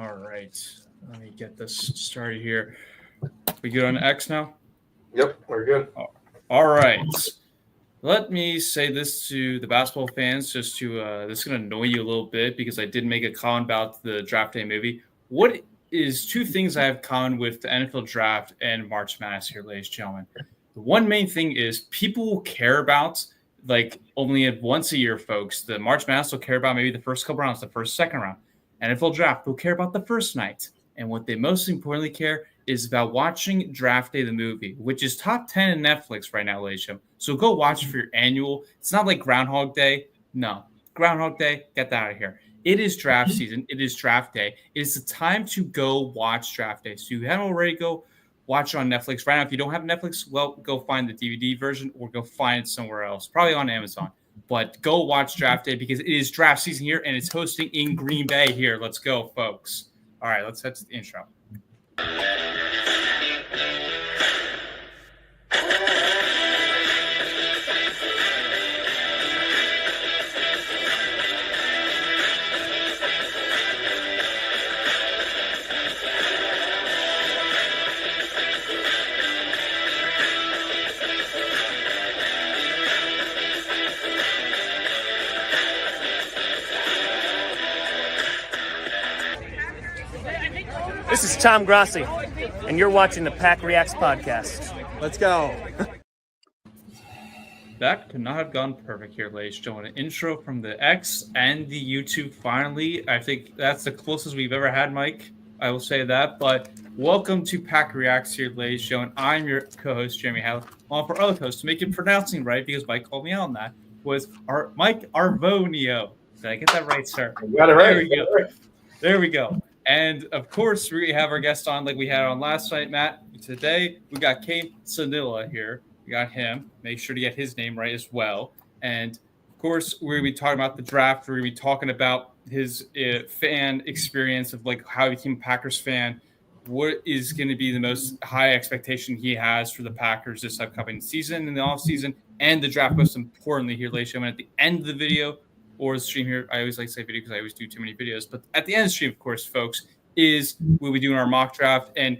All right. Let me get this started here. We good on X now? Yep, we're good. All right. Let me say this to the basketball fans, just to this is going to annoy you a little bit because I did make a comment about the draft day movie. What is two things I have common with the NFL draft and March Madness here, ladies and gentlemen? The one main thing is people will care about only once a year, folks. The March Madness will care about maybe the first couple rounds, the first, second round. NFL draft will care about the first night. And what they most importantly care is about watching Draft Day, the movie, which is top 10 in Netflix right now, ladies and gentlemen. So go watch it for your annual. It's not like Groundhog Day. No. Groundhog Day, get that out of here. It is draft season. It is draft day. It is the time to go watch Draft Day. So you haven't already, go watch it on Netflix. Right now, if you don't have Netflix, well, go find the DVD version or go find it somewhere else, probably on Amazon. But go watch Draft Day because it is draft season here and it's hosting in Green Bay here. Let's go, folks. All right, let's head to the intro. This is Tom Grossi, and you're watching the PackRects podcast. Let's go. That could not have gone perfect here, ladies and gentlemen. An intro from the X and the YouTube finally. I think that's the closest we've ever had, Mike. I will say that. But welcome to PackRects here, ladies and gentlemen. I'm your co-host, Jeremy Hallett. On for other hosts to make it pronouncing right, because Mike called me out on that, was Mike Arvonio. Did I get that right, sir? You got it right. There we go. There we go. And, of course, we have our guest on like we had on last night, Matt. Today, we got Caden Sunila here. We got him. Make sure to get his name right as well. And, of course, we're going to be talking about the draft. We're going to be talking about his fan experience of, how he became a Packers fan. What is going to be the most high expectation he has for the Packers this upcoming season in the offseason and the draft, most importantly here, ladies and gentlemen, at the end of the video or the stream here. I always like to say video because I always do too many videos. But at the end of the stream, of course, folks, is we'll be doing our mock draft. And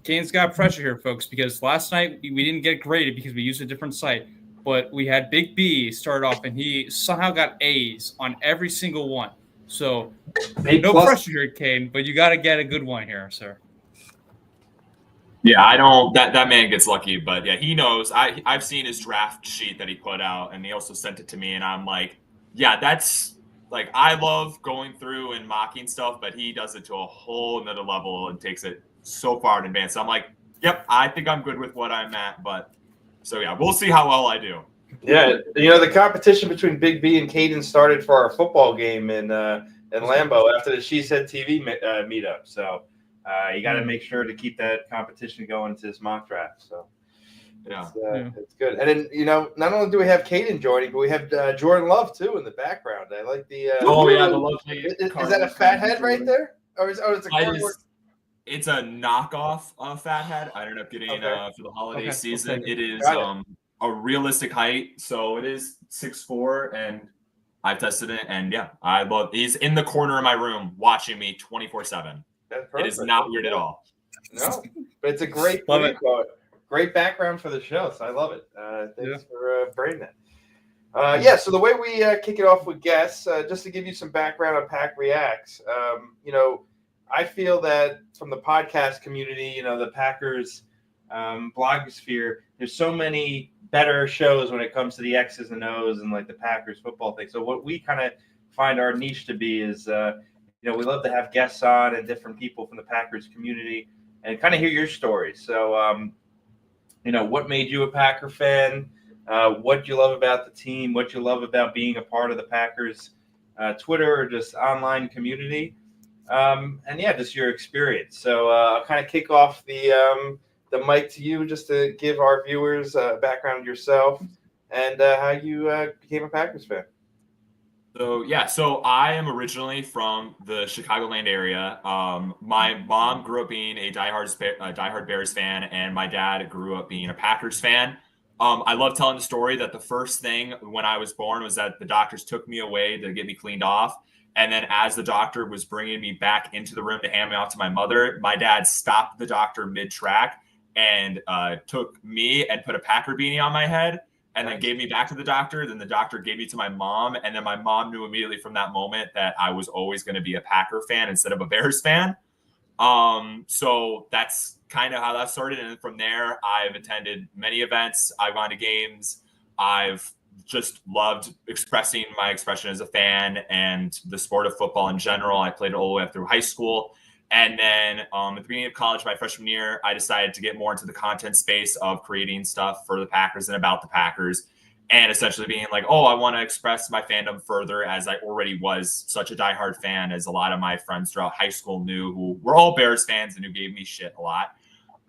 Kane's got pressure here, folks, because last night we didn't get graded because we used a different site. But we had Big B start off, and he somehow got A's on every single one. So no pressure here, Kane, but you got to get a good one here, sir. Yeah, I don't. That man gets lucky, but yeah, he knows. I've seen his draft sheet that he put out, and he also sent it to me, and I'm like, yeah, that's I love going through and mocking stuff, but he does it to a whole another level and takes it so far in advance. So I'm like, yep, I think I'm good with what I'm at, but so yeah, we'll see how well I do. Yeah, the competition between Big B and Caden started for our football game in Lambeau after the She Said TV meetup. So you got to make sure to keep that competition going to this mock draft. So it's good. And then not only do we have Caden joining, but we have Jordan Love too in the background. I like the. The lovely. Is that a fat head right there, or is it's a cardboard? It's a knockoff fat head. I ended up getting for the holiday season. Okay. It is a realistic height, so it is 6'4", and I've tested it, and yeah, I love. He's in the corner of my room watching me 24/7. It is not weird at all. No, but it's a great great background for the show, so I love it. Thanks for bringing that. So the way we kick it off with guests, just to give you some background on PackRects, I feel that from the podcast community, the Packers blogosphere, there's so many better shows when it comes to the X's and O's and the Packers football thing. So what we kind of find our niche to be is, we love to have guests on and different people from the Packers community and kind of hear your stories. So, what made you a Packer fan? What you love about the team? What you love about being a part of the Packers Twitter or just online community? Just your experience. So I'll kind of kick off the mic to you just to give our viewers a background of yourself and how you became a Packers fan. So I am originally from the Chicagoland area. My mom grew up being a diehard Bears fan, and my dad grew up being a Packers fan. I love telling the story that the first thing when I was born was that the doctors took me away to get me cleaned off. And then as the doctor was bringing me back into the room to hand me off to my mother, my dad stopped the doctor mid-track and took me and put a Packer beanie on my head and then gave me back to the doctor. Then the doctor gave me to my mom. And then my mom knew immediately from that moment that I was always going to be a Packer fan instead of a Bears fan. So that's kind of how that started. And from there, I've attended many events. I've gone to games. I've just loved expressing my expression as a fan and the sport of football in general. I played it all the way up through high school. And then at the beginning of college, my freshman year, I decided to get more into the content space of creating stuff for the Packers and about the Packers. And essentially being like, oh, I want to express my fandom further, as I already was such a diehard fan, as a lot of my friends throughout high school knew, who were all Bears fans and who gave me shit a lot.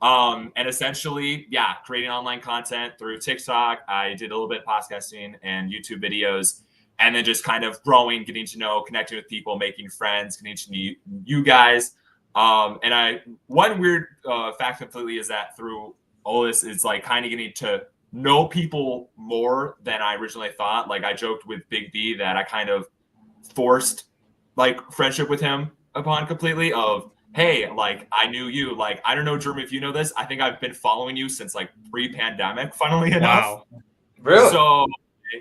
And essentially, creating online content through TikTok. I did a little bit of podcasting and YouTube videos, and then just kind of growing, getting to know, connecting with people, making friends, getting to know you guys. One weird fact completely is that through all this, it's like kind of getting to know people more than I originally thought. Like I joked with Big B that I kind of forced like friendship with him upon completely of, hey, like I knew you. Like, I don't know, Jeremy, if you know this, I think I've been following you since like pre-pandemic, funnily enough. Wow. Really? So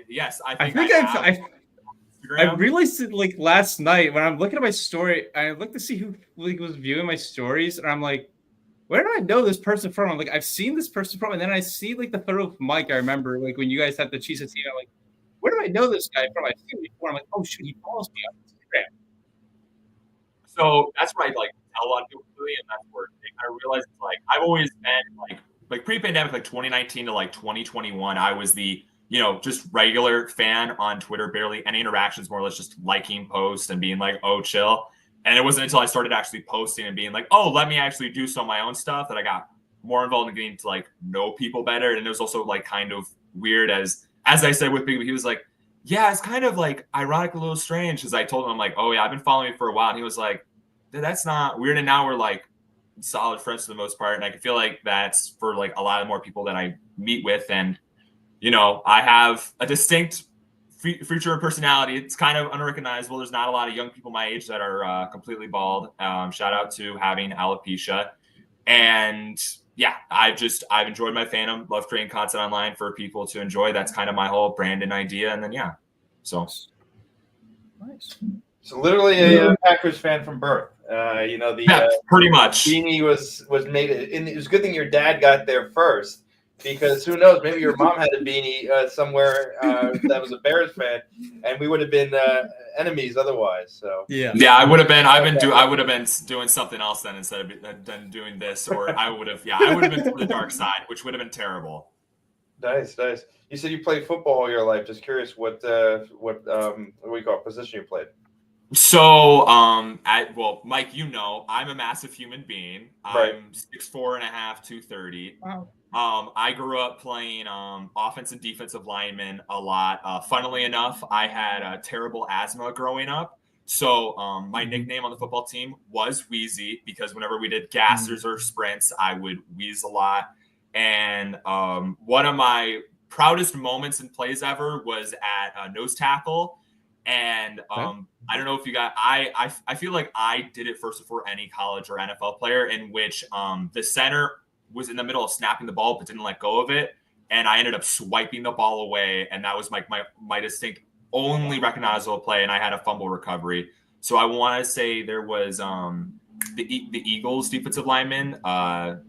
yes, I think I realized it like last night when I'm looking at my story, I looked to see who like was viewing my stories, and I'm like, where do I know this person from? I'm like, I've seen this person from, and then I see like the photo of Mike. I remember like when you guys had the Cheez It team. I'm like, where do I know this guy from? I've seen him before. I'm like, oh shoot, he follows me on Instagram. So that's where I like tell a lot of people really, and that's where they kind of realize it's like I've always been like pre-pandemic, like 2019 to like 2021. I was the just regular fan on Twitter, barely any interactions, more or less just liking posts and being like, oh, chill. And it wasn't until I started actually posting and being like, oh, let me actually do some of my own stuff that I got more involved in getting to like know people better. And it was also like kind of weird as I said with Big, he was like, yeah, it's kind of like ironic, a little strange. Cause I told him, I'm like, oh yeah, I've been following you for a while. And he was like, that's not weird. And now we're like solid friends for the most part. And I can feel like that's for like a lot of more people that I meet with. And, I have a distinct feature of personality. It's kind of unrecognizable. There's not a lot of young people my age that are completely bald. Shout out to having alopecia. And yeah, I've enjoyed my fandom, love creating content online for people to enjoy. That's kind of my whole brand and idea. And then, so. Nice. So literally a Packers fan from birth. Pretty much. Beanie was made, and it was a good thing your dad got there first. Because who knows? Maybe your mom had a beanie somewhere that was a Bears fan, and we would have been enemies otherwise. So yeah, I would have been. I would have been doing something else then instead of doing this, or I would have been to the dark side, which would have been terrible. Nice. You said you played football all your life. Just curious, what do you call position you played? So, Mike, I'm a massive human being. Right. I'm 6'4.5", 230. Wow. I grew up playing offense and defensive lineman a lot. Funnily enough, I had terrible asthma growing up. So my nickname on the football team was Wheezy, because whenever we did gassers or sprints, I would wheeze a lot. And one of my proudest moments in plays ever was at nose tackle. And I don't know if you got, I feel like I did it first before any college or NFL player, in which the center was in the middle of snapping the ball but didn't let go of it, and I ended up swiping the ball away, and that was my distinct only recognizable play, and I had a fumble recovery. So I want to say there was the Eagles defensive lineman Jalen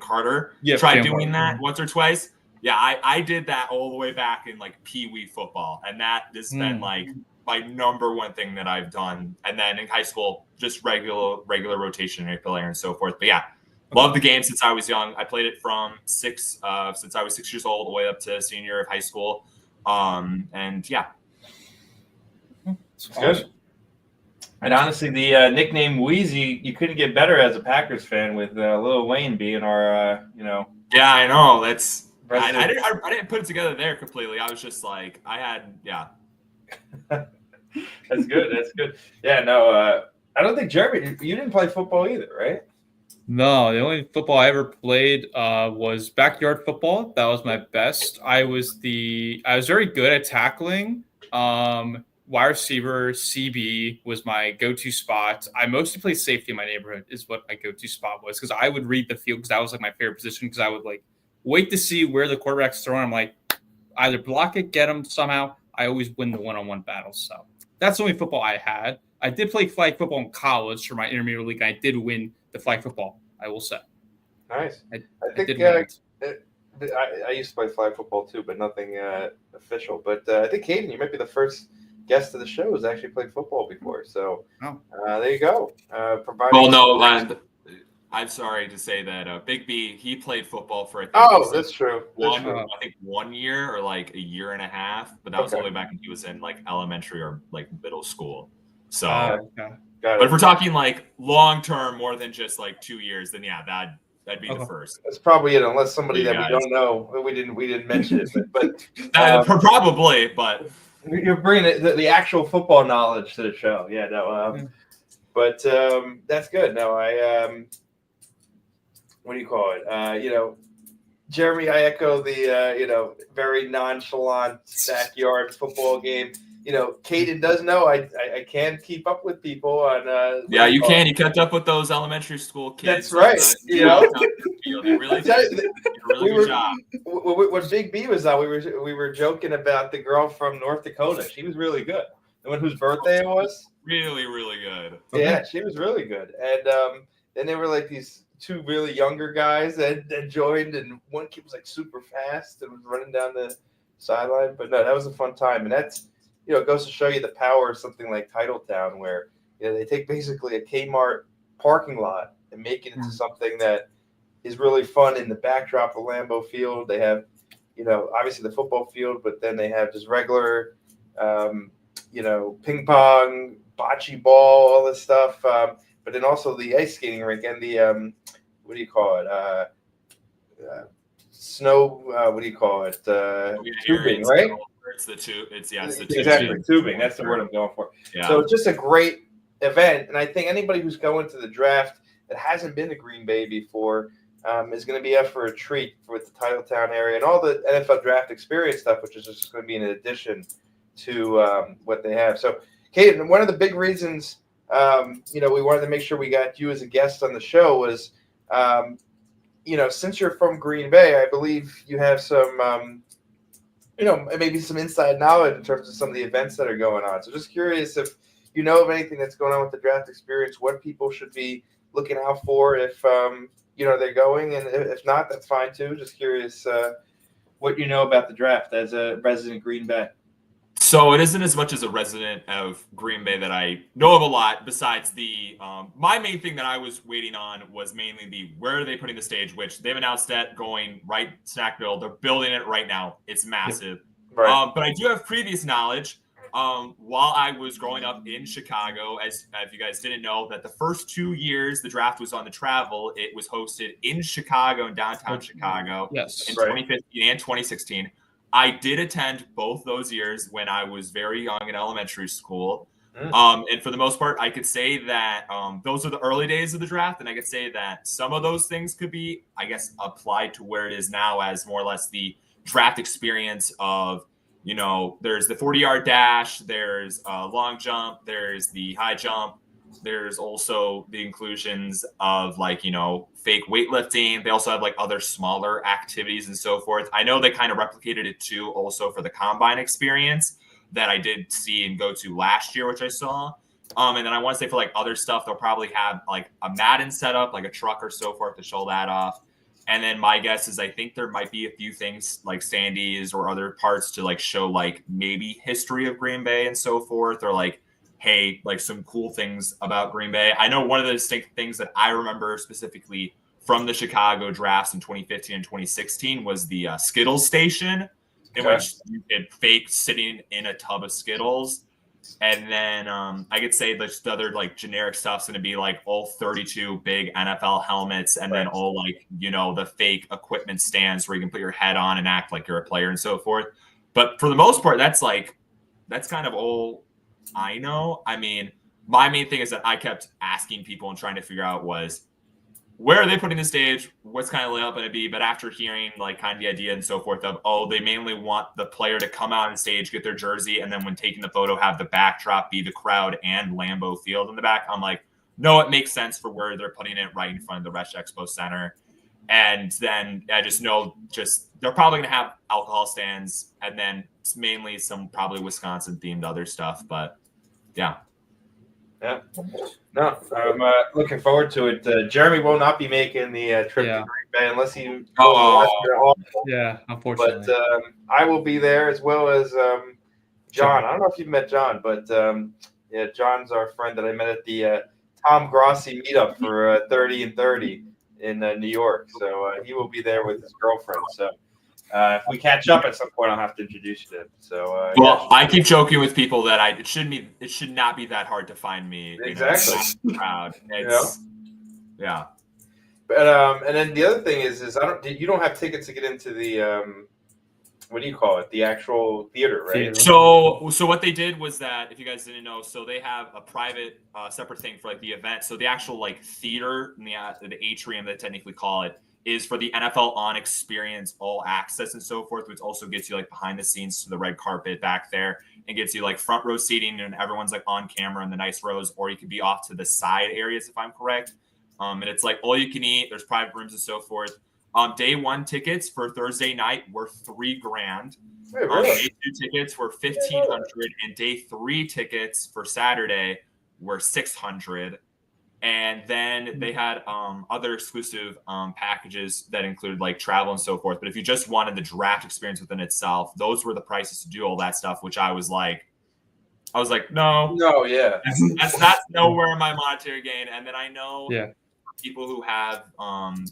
Carter tried doing that once or twice. Yeah, I did that all the way back in like Pee-wee football, and that has been like my number one thing that I've done. And then in high school, just regular rotationary player and so forth. But yeah, loved the game since I was young. I played it from since I was 6 years old all the way up to senior year of high school. And yeah. It's good. And honestly, the nickname Wheezy, you couldn't get better as a Packers fan with Lil Wayne being our, Yeah, I know. I didn't put it together there completely. I was just like, That's good. Yeah, no, I don't think Jeremy, you didn't play football either, right? No, the only football I ever played was backyard football. That was my best. I was very good at tackling. Wide receiver, CB was my go-to spot. I mostly played safety in my neighborhood is what my go-to spot was because I would read the field because that was like my favorite position because I would like wait to see where the quarterback's throwing. I'm like, either block it, get him somehow. I always win the one-on-one battles. So that's the only football I had. I did play flag football in college for my intermediate league. I did win the flag football, I will say. Nice. I think I used to play flag football too, but nothing official. But I think Caden, you might be the first guest of the show who's actually played football before. So there you go. I'm sorry to say that Big B, he played football for that's true. I think 1 year or like a year and a half, but that was only back when he was in like elementary or like middle school. So, but if we're talking like long term, more than just like 2 years, then that'd be the first. That's probably it, unless somebody that we don't know. We didn't mention it, but probably. But you're bringing the actual football knowledge to the show. Yeah, no. But that's good. No, what do you call it? Jeremy, I echo the very nonchalant backyard football game. Caden does know I can keep up with people on. You can. You kept up with those elementary school kids. That's right. They really did a really good job. When Big B was on, we were joking about the girl from North Dakota. She was really good. The one whose birthday it was. Really, really good. Yeah, she was really good. And then there were like these two really younger guys that joined, and one kid was like super fast and was running down the sideline. But no, that was a fun time, and that's. It goes to show you the power of something like Titletown, where they take basically a Kmart parking lot and make it into something that is really fun in the backdrop of Lambeau Field. They have, obviously the football field, but then they have just regular, ping pong, bocce ball, all this stuff. But then also the ice skating rink and the what do you call it? Snow. What do you call it? Tubing, right? It's the tube. It's the tubing. That's the word I'm going for. Yeah. So it's just a great event, and I think anybody who's going to the draft that hasn't been to Green Bay before is going to be up for a treat with the Titletown area and all the NFL draft experience stuff, which is just going to be in addition to what they have. So, Caden, one of the big reasons we wanted to make sure we got you as a guest on the show was, since you're from Green Bay, I believe you have some. Maybe some inside knowledge in terms of some of the events that are going on. So just curious if you know of anything that's going on with the draft experience, what people should be looking out for if, they're going. And if not, that's fine too. Just curious what you know about the draft as a resident Green Bay. So it isn't as much as a resident of Green Bay that I know of a lot besides the my main thing that I was waiting on was mainly the where are they putting the stage, which they've announced that going right Snackville. They're building it right now. It's massive. Right. But I do have previous knowledge while I was growing up in Chicago, as you guys didn't know, that the first 2 years the draft was on the travel, it was hosted in Chicago, in downtown Chicago, in 2015 and 2016. I did attend both those years when I was very young in elementary school. And for the most part, I could say that those are the early days of the draft. And I could say that some of those things could be, I guess, applied to where it is now as more or less the draft experience of, there's the 40-yard dash, there's long jump, there's the high jump. There's also the inclusions of fake weightlifting. They also have other smaller activities and so forth. I know they kind of replicated it too also for the combine experience that I did see and go to last year, which I saw. And then I want to say for other stuff, they'll probably have a Madden setup, a truck or so forth to show that off. And then my guess is I think there might be a few things like Sandy's or other parts to show maybe history of Green Bay and so forth, or hey, some cool things about Green Bay. I know one of the distinct things that I remember specifically from the Chicago drafts in 2015 and 2016 was the Skittles station, in which you could fake sitting in a tub of Skittles. And then I could say the other generic stuff's going to be all 32 big NFL helmets, and then all the fake equipment stands where you can put your head on and act like you're a player and so forth. But for the most part, that's kind of all I know. I mean, my main thing is that I kept asking people and trying to figure out was where are they putting the stage? What's kind of layout going to be? But after hearing like kind of the idea and so forth of, they mainly want the player to come out on stage, get their jersey, and then when taking the photo, have the backdrop be the crowd and Lambeau Field in the back. I'm like, no, it makes sense for where they're putting it right in front of the Resch Expo Center. And then I just know they're probably going to have alcohol stands and then mainly some probably Wisconsin themed other stuff. But yeah. Yeah. No, I'm looking forward to it. Jeremy will not be making the trip to Green Bay unless he. Yeah, unfortunately. But I will be there as well as John. I don't know if you've met John, but John's our friend that I met at the Tom Grossi meetup for 30 and 30 in New York. So he will be there with his girlfriend. So if we catch up at some point, I'll have to introduce you to him. So I keep joking with people that it should not be that hard to find me. Exactly. Crowd. Yeah. But and then the other thing is you don't have tickets to get into the what do you call it? The actual theater, right? So what they did was that, if you guys didn't know, so they have a private separate thing for like the event. So the actual like theater in the atrium, they technically call it, is for the NFL On experience, all access and so forth, which also gets you like behind the scenes to the red carpet back there and gets you like front row seating and everyone's like on camera in the nice rows, or you could be off to the side areas if I'm correct. And it's like all you can eat. There's private rooms and so forth. Day one tickets for Thursday night were $3,000. Day two tickets were $1,500, and day three tickets for Saturday were $600. And then they had other exclusive packages that included like travel and so forth. But if you just wanted the draft experience within itself, those were the prices to do all that stuff, which I was like, no, that's nowhere in my monetary gain. And then I know people who have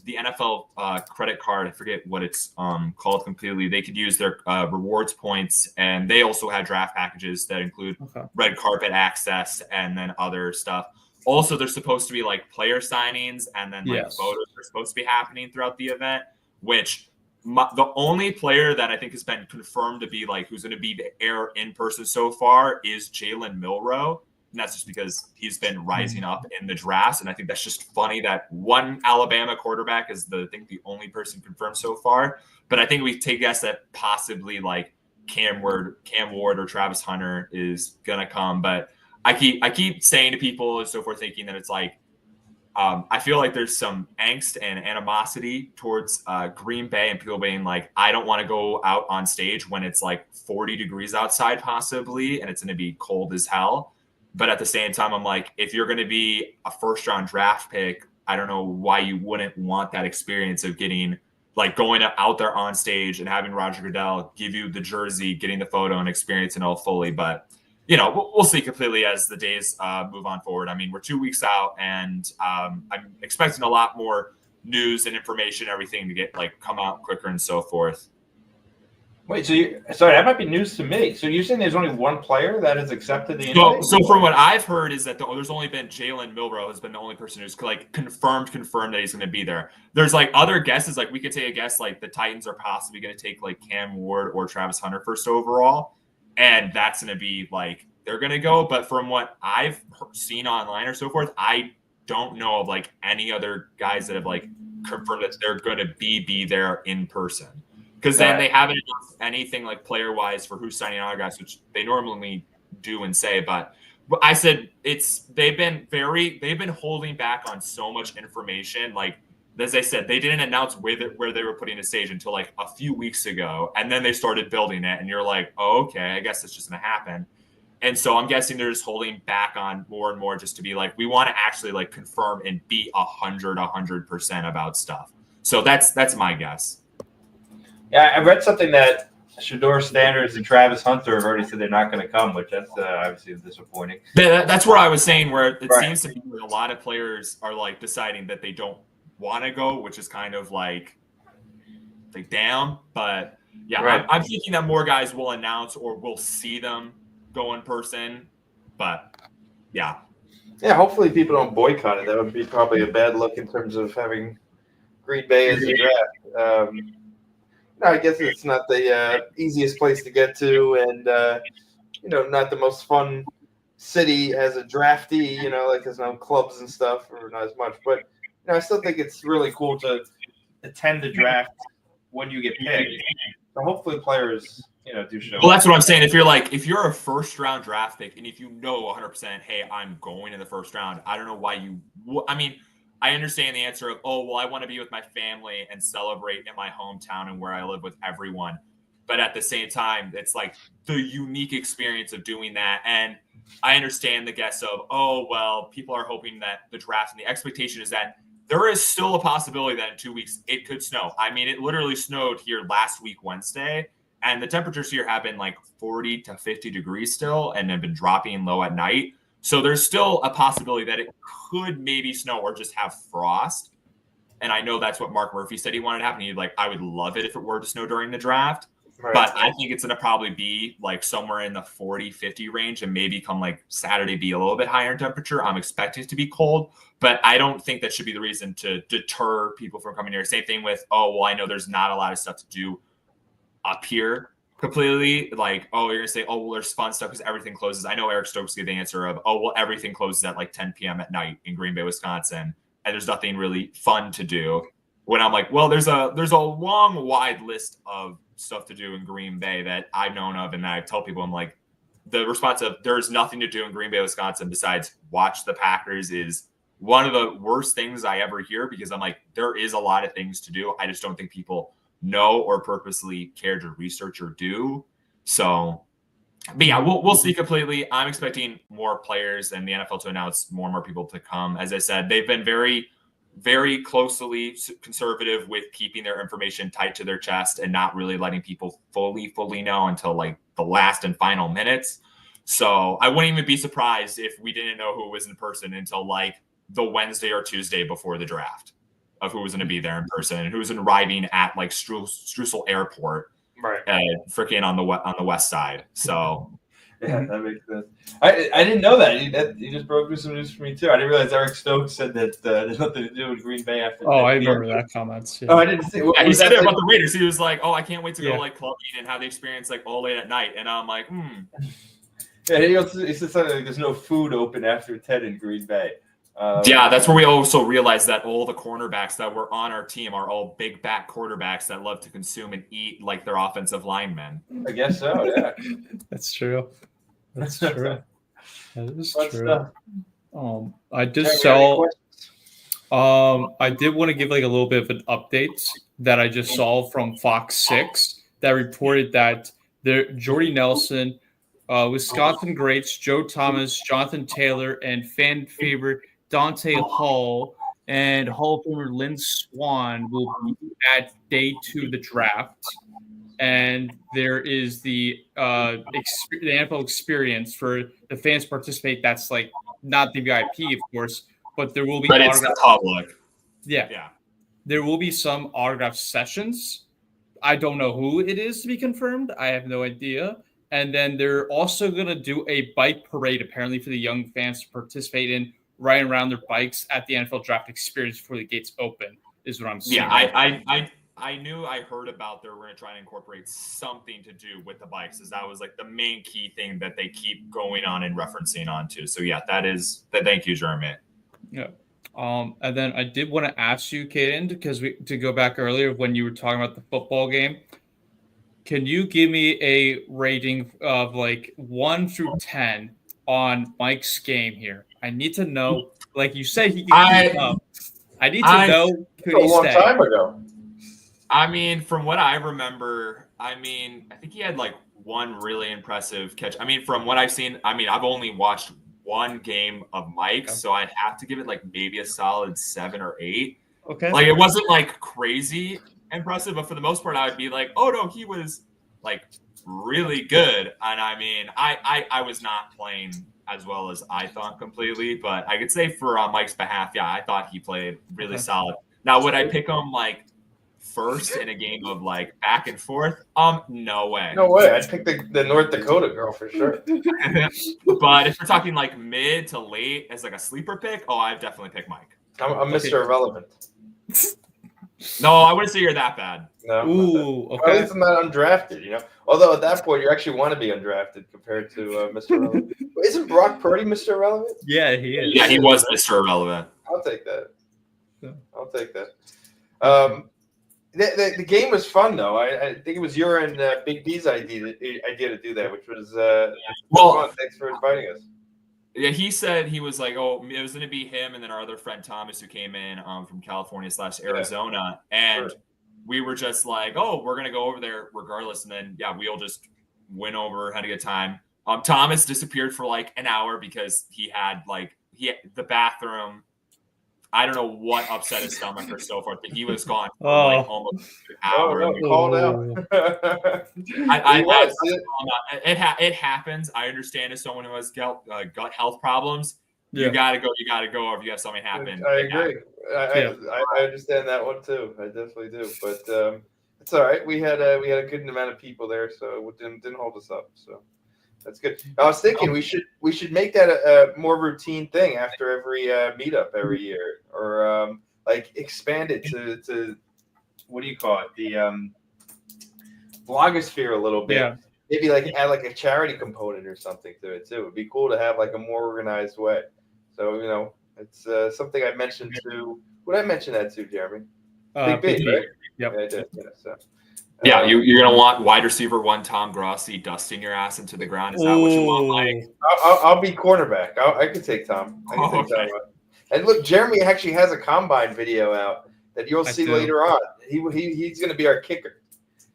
the NFL credit card, I forget what it's called completely, they could use their rewards points, and they also had draft packages that include red carpet access and then other stuff. Also, there's supposed to be like player signings, and then like photos are supposed to be happening throughout the event, which the only player that I think has been confirmed to be like who's going to be there in person so far is Jalen Milroe. And that's just because he's been rising up in the drafts. And I think that's just funny that one Alabama quarterback is the only person confirmed so far. But I think we take a guess that possibly like Cam Ward or Travis Hunter is going to come. But I keep saying to people and so forth, thinking that it's like, I feel like there's some angst and animosity towards Green Bay and people being like, I don't want to go out on stage when it's like 40 degrees outside possibly, and it's going to be cold as hell. But at the same time, I'm like, if you're going to be a first-round draft pick, I don't know why you wouldn't want that experience of getting, like, going out there on stage and having Roger Goodell give you the jersey, getting the photo, and experiencing it all fully. But, you know, we'll see completely as the days move on forward. I mean, we're 2 weeks out, and I'm expecting a lot more news and information, everything to get, like, come out quicker and so forth. Wait, sorry, that might be news to me. So you're saying there's only one player that has accepted the invite? So from what I've heard is that there's only been Jalen Milroe has been the only person who's like confirmed that he's going to be there. There's like other guesses, like we could take a guess, like the Titans are possibly going to take like Cam Ward or Travis Hunter first overall, and that's going to be like they're going to go. But from what I've seen online or so forth, I don't know of like any other guys that have like confirmed that they're going to be there in person. Because then they haven't announced anything like player-wise for who's signing autographs, which they normally do and say. But I said they've been holding back on so much information. Like as I said, they didn't announce where they were putting the stage until like a few weeks ago, and then they started building it. And you're like, oh, okay, I guess it's just gonna happen. And so I'm guessing they're just holding back on more and more just to be like, we want to actually like confirm and be 100% about stuff. So that's my guess. Yeah, I read something that Shedeur Sanders and Travis Hunter have already said they're not going to come, which that's obviously disappointing. That's where I was saying where it seems to be a lot of players are like deciding that they don't want to go, which is kind of like down. But yeah, I'm thinking that more guys will announce or we'll see them go in person. But yeah. Yeah, hopefully people don't boycott it. That would be probably a bad look in terms of having Green Bay as a draft. No, I guess it's not the easiest place to get to, and not the most fun city as a draftee. Like there's no clubs and stuff, or not as much. But I still think it's really cool to attend the draft when you get picked. So hopefully players, do show. Well, that's what I'm saying. If you're a first round draft pick, and if you know 100%, hey, I'm going in the first round, I don't know why you. I mean, I understand the answer of, oh, well, I want to be with my family and celebrate in my hometown and where I live with everyone. But at the same time, it's like the unique experience of doing that. And I understand the guess of, oh, well, people are hoping that the draft and the expectation is that there is still a possibility that in 2 weeks it could snow. I mean, it literally snowed here last week, Wednesday, and the temperatures here have been like 40 to 50 degrees still and have been dropping low at night. So there's still a possibility that it could maybe snow or just have frost. And I know that's what Mark Murphy said he wanted to happen. He'd like, I would love it if it were to snow during the draft. Right. But I think it's going to probably be like somewhere in the 40, 50 range and maybe come like Saturday be a little bit higher in temperature. I'm expecting it to be cold, but I don't think that should be the reason to deter people from coming here. Same thing with, oh, well, I know there's not a lot of stuff to do up here completely. Like, oh, you're going to say, oh, well, there's fun stuff because everything closes. I know Eric Stokes gave the answer of, oh, well, everything closes at like 10 p.m. at night in Green Bay, Wisconsin, and there's nothing really fun to do. When I'm like, well, there's a long, wide list of stuff to do in Green Bay that I've known of, and I tell people, I'm like, the response of there's nothing to do in Green Bay, Wisconsin besides watch the Packers is one of the worst things I ever hear, because I'm like, there is a lot of things to do. I just don't think people know or purposely care to research or do. So, but yeah, we'll see completely. I'm expecting more players and the NFL to announce more and more people to come. As I said, they've been very, very closely conservative with keeping their information tight to their chest and not really letting people fully know until like the last and final minutes. So I wouldn't even be surprised if we didn't know who was in person until like the Wednesday or Tuesday before the draft of who was going to be there in person and who was arriving at like Streusel Airport, right? Freaking on the west side. So. Yeah, that makes sense. I didn't know that. You just broke through some news for me too. I didn't realize Eric Stokes said that there's nothing to do with Green Bay after. Oh, I remember that comment. Yeah. Oh, I didn't see. Yeah, he said it about the Raiders. He was like, "Oh, I can't wait to go like clubbing and have the experience like all late at night." And I'm like, Yeah, he said something like, "There's no food open after 10 in Green Bay." Yeah, that's where we also realized that all the cornerbacks that were on our team are all big back quarterbacks that love to consume and eat like their offensive linemen. I guess so. Yeah, that's true. That's true. That is true. Stuff. I did sell. I did want to give like a little bit of an update that I just saw from Fox 6 that reported that Jordy Nelson, Wisconsin greats Joe Thomas, Jonathan Taylor, and fan favorite Dante Hall and Hall of Famer Lynn Swann will be at day 2 of the draft. And there is the NFL experience for the fans to participate. That's like not the VIP, of course, but there will be. But it's the public. Yeah. There will be some autograph sessions. I don't know who it is to be confirmed. I have no idea. And then they're also going to do a bike parade, apparently, for the young fans to participate in, riding around their bikes at the NFL draft experience before the gates open, is what I'm saying. Yeah, I heard about they were going to try and incorporate something to do with the bikes, as that was like the main key thing that they keep going on and referencing onto. So yeah, thank you, Jeremy. Yeah. And then I did want to ask you, Caden, because to go back earlier when you were talking about the football game, can you give me a rating of like 1 through 10 on Mike's game here? I need to know. Like you said, he can keep up. I need to know. Could he stay? A long time ago. I mean, from what I remember, I think he had like one really impressive catch. I mean, from what I've seen, I've only watched one game of Mike's, so I'd have to give it like maybe a solid 7 or 8. Okay. Like it wasn't like crazy impressive, but for the most part, I would be like, oh no, he was like really good. And I was not playing as well as I thought completely, but I could say for Mike's behalf, yeah, I thought he played really solid. Now, would I pick him like first in a game of like back and forth? No way. No way. I'd pick the North Dakota girl for sure. But if we're talking like mid to late as like a sleeper pick, I'd definitely pick Mike. I'm Mr. Irrelevant. No, I wouldn't say you're that bad. No. Ooh, okay. Well, at least I'm not undrafted, Although at that point, you actually want to be undrafted compared to Mr. Irrelevant. Isn't Brock Purdy Mr. Irrelevant? Yeah, he is. Yeah, he was Mr. Irrelevant. I'll take that. I'll take that. The game was fun though. I think it was your and Big D's idea to do that, which was fun. Thanks for inviting us. Yeah, he said he was like, oh, it was going to be him and then our other friend Thomas, who came in from California/Arizona, and we were just like, oh, we're going to go over there regardless, and then we all just went over, had a good time. Thomas disappeared for like an hour because he had the bathroom. I don't know what upset his stomach or so forth, but he was gone for like almost an hour. Called out. It happens. I understand as someone who has gut health problems. You gotta go. Or if you have something happen. I agree. I understand that one too. I definitely do. But it's all right. We had a good amount of people there, so it didn't hold us up. So. That's good. I was thinking we should make that a more routine thing after every meetup every year, or like expand it to what do you call it, the blogosphere a little bit. Yeah. Maybe like add like a charity component or something to it too. It'd be cool to have like a more organized way. So it's something I mentioned to. What did I mention that to, Jeremy? Big B, right? Yep. Yeah, I did. Yeah. So. Yeah, you're gonna want wide receiver 1 Tom Grossi dusting your ass into the ground. Is that what you want, Mike? I'll be cornerback. I could take Tom. Tom. And look, Jeremy actually has a combine video out that you'll see later on. He's gonna be our kicker.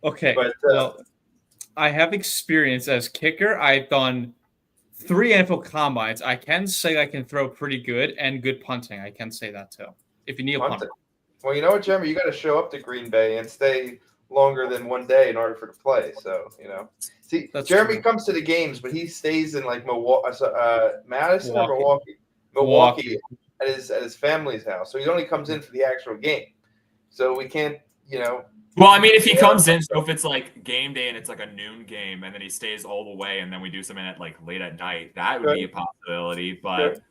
Okay. But well, I have experience as kicker. I've done 3 NFL combines. I can say I can throw pretty good and good punting. I can say that too. If you need a punter. Well, you know what, Jeremy, you got to show up to Green Bay and stay longer than one day in order for to play. So, see, that's Jeremy comes to the games, but he stays in like Madison or Milwaukee at his family's house. So he only comes in for the actual game. So we can't, Well, I mean, if he comes in, so if it's like game day and it's like a noon game, and then he stays all the way, and then we do something at like late at night, that would be a possibility. But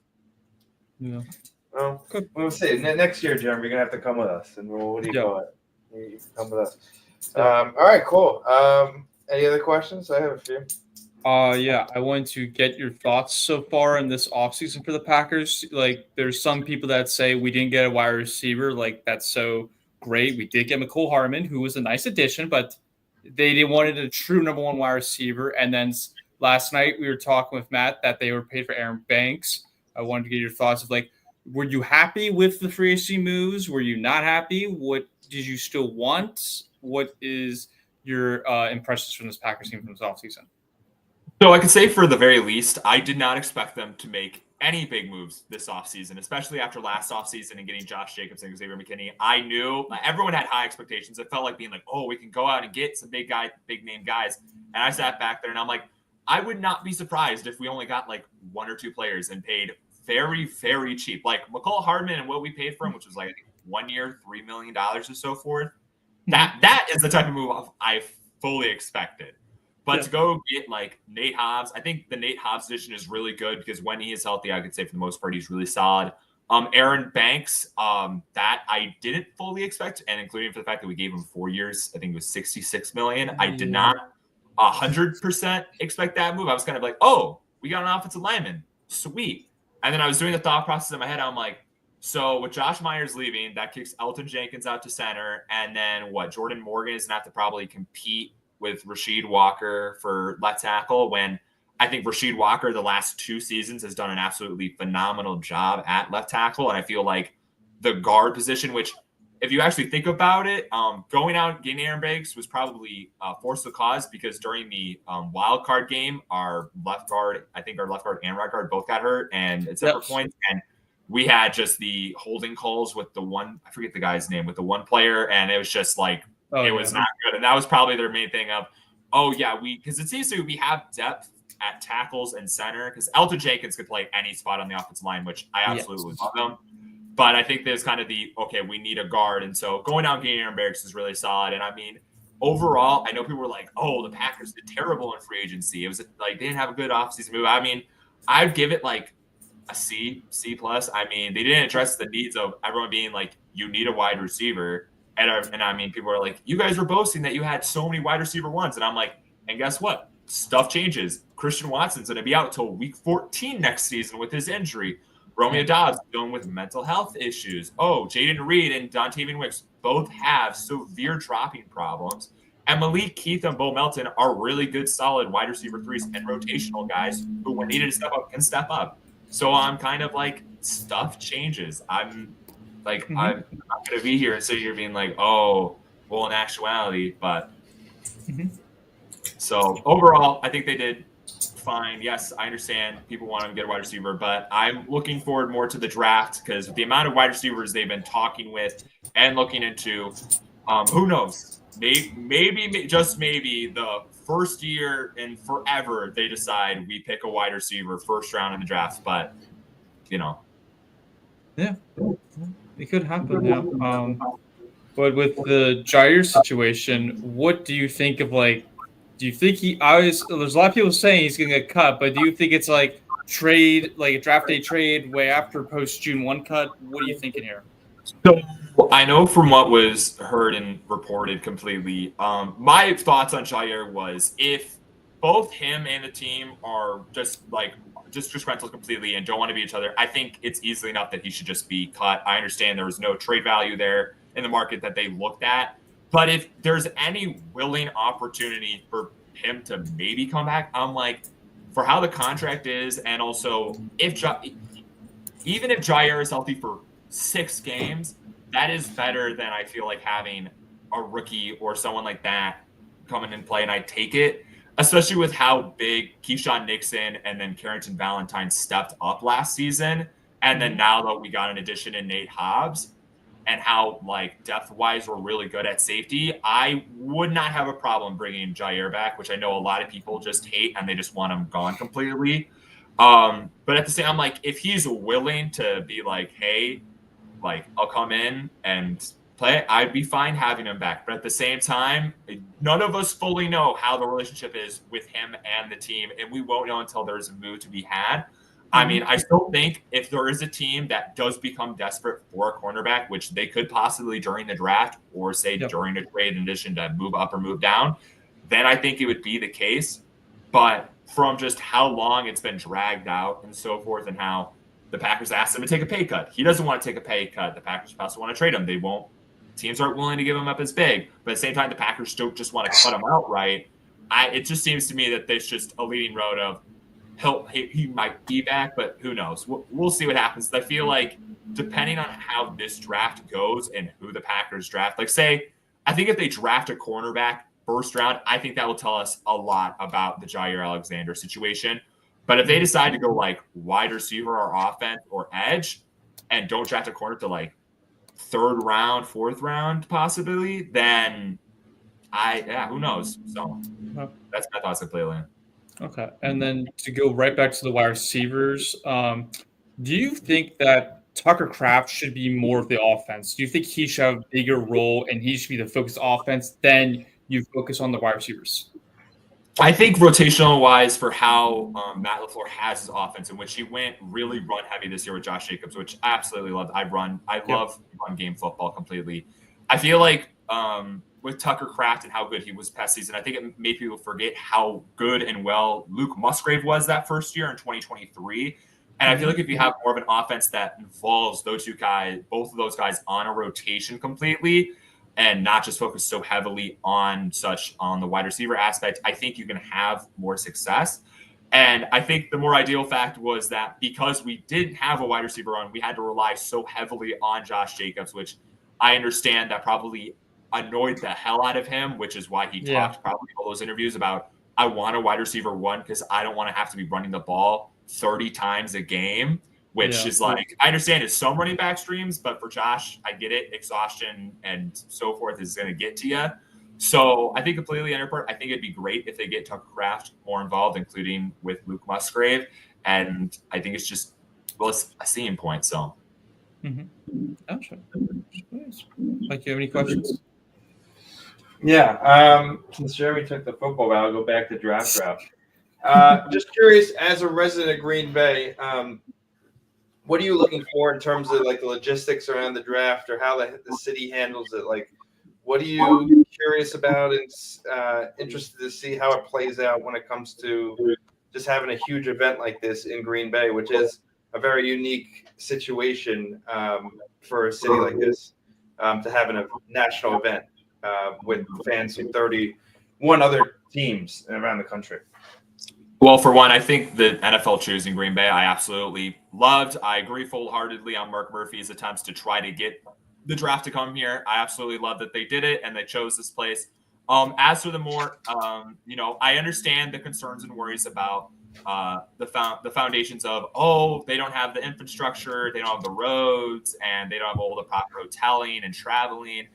well, we'll see. Next year, Jeremy, you're gonna have to come with us, and what do you call it? You come with us. All right, cool. Any other questions? I have a few. I wanted to get your thoughts so far in this offseason for the Packers. Like, there's some people that say we didn't get a wide receiver. Like, that's so great. We did get McCole Hardman, who was a nice addition, but they wanted a true number 1 wide receiver. And then last night we were talking with Matt that they were paid for Aaron Banks. I wanted to get your thoughts of, like, were you happy with the free agency moves? Were you not happy? What did you still want? What is your impressions from this Packers team from this offseason? So I could say for the very least, I did not expect them to make any big moves this offseason, especially after last offseason and getting Josh Jacobs and Xavier McKinney. I knew everyone had high expectations. It felt like being like, oh, we can go out and get some big name guys. And I sat back there and I'm like, I would not be surprised if we only got like 1 or 2 players and paid very, very cheap. Like McCole Hardman and what we paid for him, which was like 1 year, $3 million or so forth. That is the type of move I fully expected. But to go get like Nate Hobbs, I think the Nate Hobbs position is really good because when he is healthy, I could say for the most part, he's really solid. Aaron Banks, that I didn't fully expect, and including for the fact that we gave him 4 years, I think it was $66 million. I did not 100% expect that move. I was kind of like, oh, we got an offensive lineman. Sweet. And then I was doing the thought process in my head. I'm like, so with Josh Myers leaving, that kicks Elton Jenkins out to center. And then Jordan Morgan is going to have to probably compete with Rasheed Walker for left tackle, when I think Rasheed Walker the last 2 seasons has done an absolutely phenomenal job at left tackle. And I feel like the guard position, which if you actually think about it, going out and getting Aaron Banks was probably forced the cause, because during the wild card game, our left guard and right guard both got hurt and at separate points. And we had just the holding calls with the one, I forget the guy's name, with the one player. And it was just like, it was not good. And that was probably their main thing of, because it seems we have depth at tackles and center, because Elton Jenkins could play any spot on the offensive line, which I absolutely love him. But I think there's kind of we need a guard. And so going out and getting Aaron Banks is really solid. And I mean, overall, I know people were like, oh, the Packers did terrible in free agency. It was like they didn't have a good offseason move. I mean, I'd give it like a C+. I mean, they didn't address the needs of everyone being like, you need a wide receiver. And I mean, people are like, you guys were boasting that you had so many wide receiver ones. And I'm like, and guess what? Stuff changes. Christian Watson's going to be out until week 14 next season with his injury. Romeo Dobbs dealing with mental health issues. Oh, Jaden Reed and Dontavian Wicks both have severe dropping problems. And Malik Keith and Bo Melton are really good, solid wide receiver threes and rotational guys who, when needed to step up, can step up. So I'm kind of like, stuff changes. I'm not going to be here and sit here being like, oh, well, in actuality. But so overall, I think they did fine. Yes, I understand people want to get a wide receiver, but I'm looking forward more to the draft because the amount of wide receivers they've been talking with and looking into, who knows? Maybe, just maybe, the first year in forever they decide we pick a wide receiver first round in the draft. But yeah, it could happen. Yeah. But with the Jair situation, what do you think of like? Do you think there's a lot of people saying he's going to get cut, but do you think it's like trade, like a draft day trade way after post June 1 cut? What are you thinking here? So I know from what was heard and reported completely, my thoughts on Jair was if both him and the team are just disgruntled completely and don't want to be each other, I think it's easily enough that he should just be cut. I understand there was no trade value there in the market that they looked at. But if there's any willing opportunity for him to maybe come back, I'm like, for how the contract is, and also even if Jair is healthy for 6 games, that is better than I feel like having a rookie or someone like that come in and play, and I take it, especially with how big Keyshawn Nixon and then Carrington Valentine stepped up last season, and then now that we got an addition in Nate Hobbs, and how like depth-wise we're really good at safety, I would not have a problem bringing Jair back, which I know a lot of people just hate and they just want him gone completely. But at the same time, I'm like, if he's willing to be like, hey, like I'll come in and play, I'd be fine having him back. But at the same time, none of us fully know how the relationship is with him and the team, and we won't know until there's a move to be had. I mean, I still think if there is a team that does become desperate for a cornerback, which they could possibly during the draft or say during a trade in addition to move up or move down, then I think it would be the case. But from just how long it's been dragged out and so forth, and how the Packers asked him to take a pay cut, he doesn't want to take a pay cut. The Packers also want to trade him. They won't. Teams aren't willing to give him up as big. But at the same time, the Packers don't just want to cut him outright. It just seems to me that there's just a leading road of he might be back, but who knows? We'll see what happens. I feel like depending on how this draft goes and who the Packers draft, like say, I think if they draft a cornerback first round, I think that will tell us a lot about the Jair Alexander situation. But if they decide to go like wide receiver or offense or edge and don't draft a corner to like 3rd round, 4th round possibly, then who knows? So that's my thoughts completely. Okay, and then to go right back to the wide receivers, do you think that Tucker Kraft should be more of the offense? Do you think he should have a bigger role and he should be the focused offense than you focus on the wide receivers? I think rotational wise for how Matt LaFleur has his offense, in which he went really run heavy this year with Josh Jacobs, which I absolutely loved. I love run game football completely. I feel like with Tucker Kraft and how good he was past season, I think it made people forget how good and well Luke Musgrave was that first year in 2023. And I feel like if you have more of an offense that involves those two guys, both of those guys on a rotation completely, and not just focus so heavily on the wide receiver aspect, I think you can have more success. And I think the more ideal fact was that because we didn't have a wide receiver on, we had to rely so heavily on Josh Jacobs, which I understand that probably annoyed the hell out of him, which is why he talked probably all those interviews about, I want a wide receiver one because I don't want to have to be running the ball 30 times a game, which is like, I understand it's some running back streams, but for Josh, I get it. Exhaustion and so forth is going to get to you. So I think completely underpart. I think it'd be great if they get Tucker Kraft more involved, including with Luke Musgrave. And I think it's just, it's a seeing point. So. Gotcha. Mike, you have any questions? Yeah. Since Jeremy took the football, I'll go back to draft route. Just curious, as a resident of Green Bay, what are you looking for in terms of like the logistics around the draft or how the city handles it? Like, what are you curious about and interested to see how it plays out when it comes to just having a huge event like this in Green Bay, which is a very unique situation for a city like this to have a national event with fans from 31 other teams around the country. Well, for one, I think the NFL choosing Green Bay, I absolutely loved. I agree full-heartedly on Mark Murphy's attempts to try to get the draft to come here. I absolutely love that they did it and they chose this place. As for the more, I understand the concerns and worries about the foundations of, they don't have the infrastructure, they don't have the roads, and they don't have all the proper hoteling and traveling.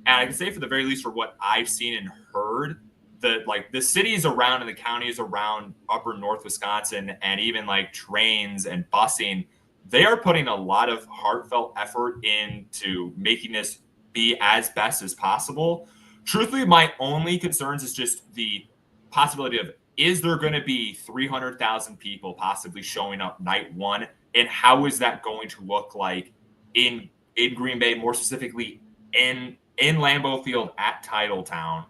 And I can say, for the very least, for what I've seen and heard, the cities around and the counties around upper North Wisconsin, and even like trains and busing, they are putting a lot of heartfelt effort into making this be as best as possible. Truthfully, my only concerns is just the possibility of, is there going to be 300,000 people possibly showing up night one? And how is that going to look like in Green Bay, more specifically in Lambeau Field at Titletown,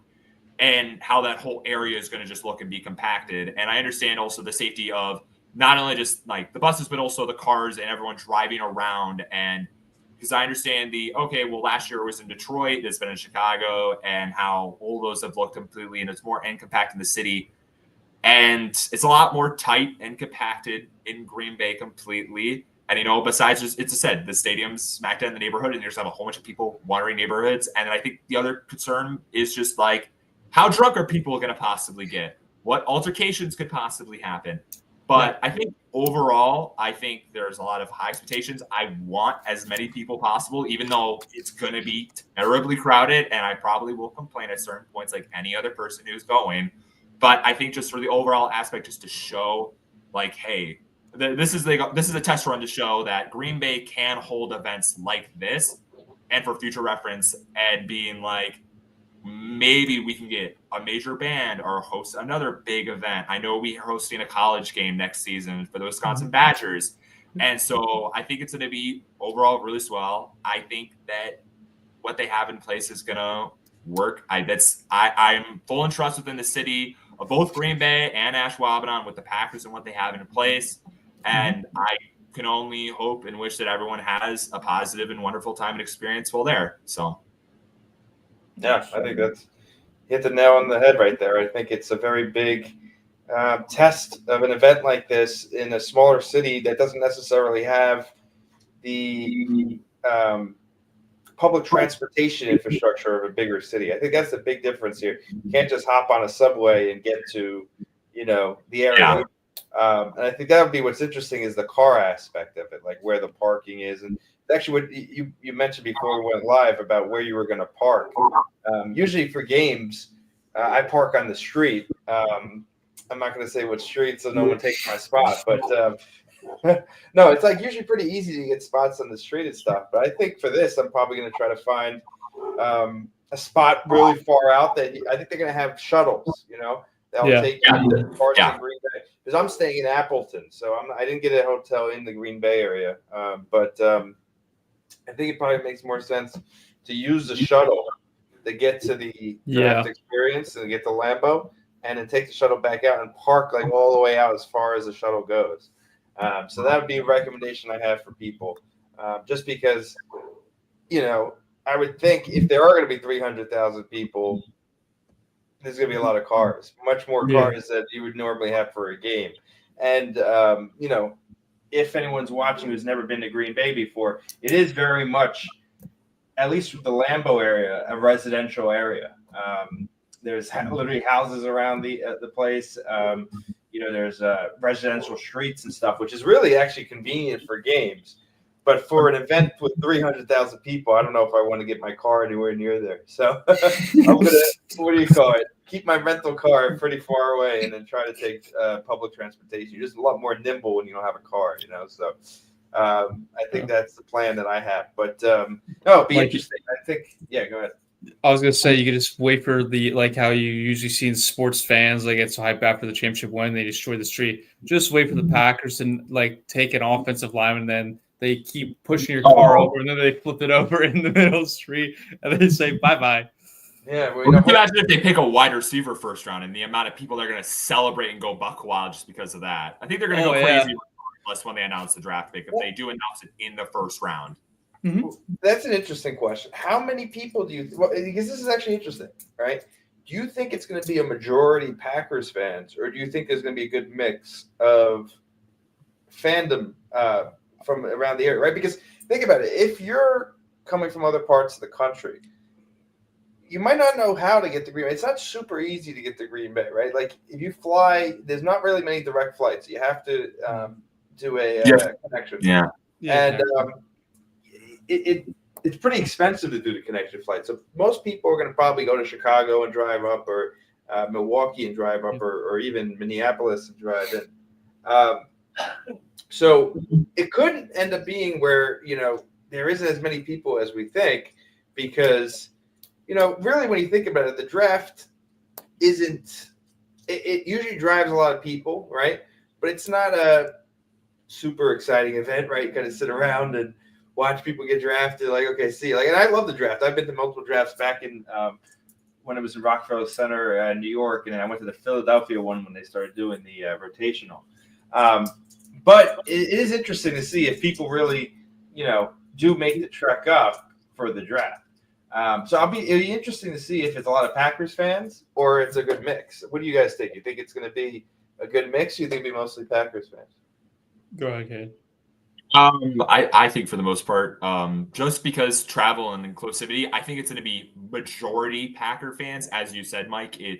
and how that whole area is going to just look and be compacted. And I understand also the safety of not only just like the buses, but also the cars and everyone driving around. And because I understand last year it was in Detroit, it's been in Chicago, and how all those have looked completely, and it's more compact in the city. And it's a lot more tight and compacted in Green Bay completely. And, besides just, it's said, the stadium's smack down in the neighborhood, and you just have a whole bunch of people wandering neighborhoods. And I think the other concern is just like, how drunk are people going to possibly get? What altercations could possibly happen? But I think overall, there's a lot of high expectations. I want as many people possible, even though it's going to be terribly crowded, and I probably will complain at certain points like any other person who's going. But I think just for the overall aspect, just to show like, hey, this is a test run to show that Green Bay can hold events like this, and for future reference, and being like, maybe we can get a major band or host another big event. I know we are hosting a college game next season for the Wisconsin Badgers. And so I think it's going to be overall really swell. I think that what they have in place is going to work. I'm full in trust within the city of both Green Bay and Ashwaubenon with the Packers and what they have in place. And I can only hope and wish that everyone has a positive and wonderful time and experience while there. So. Yeah, I think you hit the nail on the head right there. I think it's a very big test of an event like this in a smaller city that doesn't necessarily have the public transportation infrastructure of a bigger city. I think that's the big difference here. You can't just hop on a subway and get to, the area. Yeah. And I think that would be what's interesting is the car aspect of it, like where the parking is. And actually what you mentioned before we went live about where you were going to park. Usually for games, I park on the street. I'm not going to say what street so no one takes my spot, but no, it's like usually pretty easy to get spots on the street and stuff. But I think for this, I'm probably going to try to find a spot really far out that I think they're going to have shuttles, that'll take you cars to Green Bay. Because I'm staying in Appleton, so I didn't get a hotel in the Green Bay area, but I think it probably makes more sense to use the shuttle to get to the draft experience and get to Lambeau, and then take the shuttle back out and park like all the way out as far as the shuttle goes. So that would be a recommendation I have for people, just because, I would think if there are going to be 300,000 people, there's going to be a lot of cars, much more cars than you would normally have for a game. And, if anyone's watching who's never been to Green Bay before, it is very much, at least with the Lambeau area, a residential area. There's literally houses around the place. There's residential streets and stuff, which is really actually convenient for games. But for an event with 300,000 people, I don't know if I want to get my car anywhere near there. So I'm going to, keep my rental car pretty far away and then try to take public transportation. You're just a lot more nimble when you don't have a car, So I think that's the plan that I have. But it'd be interesting. I think, go ahead. I was gonna say you could just wait for how you usually see in sports fans, they get so hyped after the championship win, they destroy the street. Just wait for the Packers to take an offensive line, and then they keep pushing your car over, and then they flip it over in the middle of the street, and they say bye. Yeah, can you imagine if they pick a wide receiver first round and the amount of people they're going to celebrate and go buck wild just because of that? I think they're going to go crazy. regardless when they announce the draft pick if they do announce it in the first round. Mm-hmm. That's an interesting question. How many people do you? Well, because this is actually interesting, right? Do you think it's going to be a majority Packers fans, or do you think there's going to be a good mix of fandom from around the area, right? Because think about it. If you're coming from other parts of the country, you might not know how to get to Green Bay. It's not super easy to get to Green Bay, right? Like if you fly, there's not really many direct flights. You have to do a connection. Yeah. And it's pretty expensive to do the connection flight. So most people are going to probably go to Chicago and drive up, or Milwaukee and drive up, or even Minneapolis and drive in. So it could end up being where, there isn't as many people as we think, because, really when you think about it, the draft isn't – it usually drives a lot of people, right? But it's not a super exciting event, right? You kind of sit around and watch people get drafted, like, okay, see. And I love the draft. I've been to multiple drafts back in when it was in Rockefeller Center, New York, and then I went to the Philadelphia one when they started doing the rotational. But it is interesting to see if people really, do make the trek up for the draft. So it'll be interesting to see if it's a lot of Packers fans or it's a good mix. What do you guys think? You think it's going to be a good mix? Or you think it'll be mostly Packers fans? Go ahead, Kate. I think for the most part, just because travel and inclusivity, I think it's going to be majority Packer fans. As you said, Mike, you're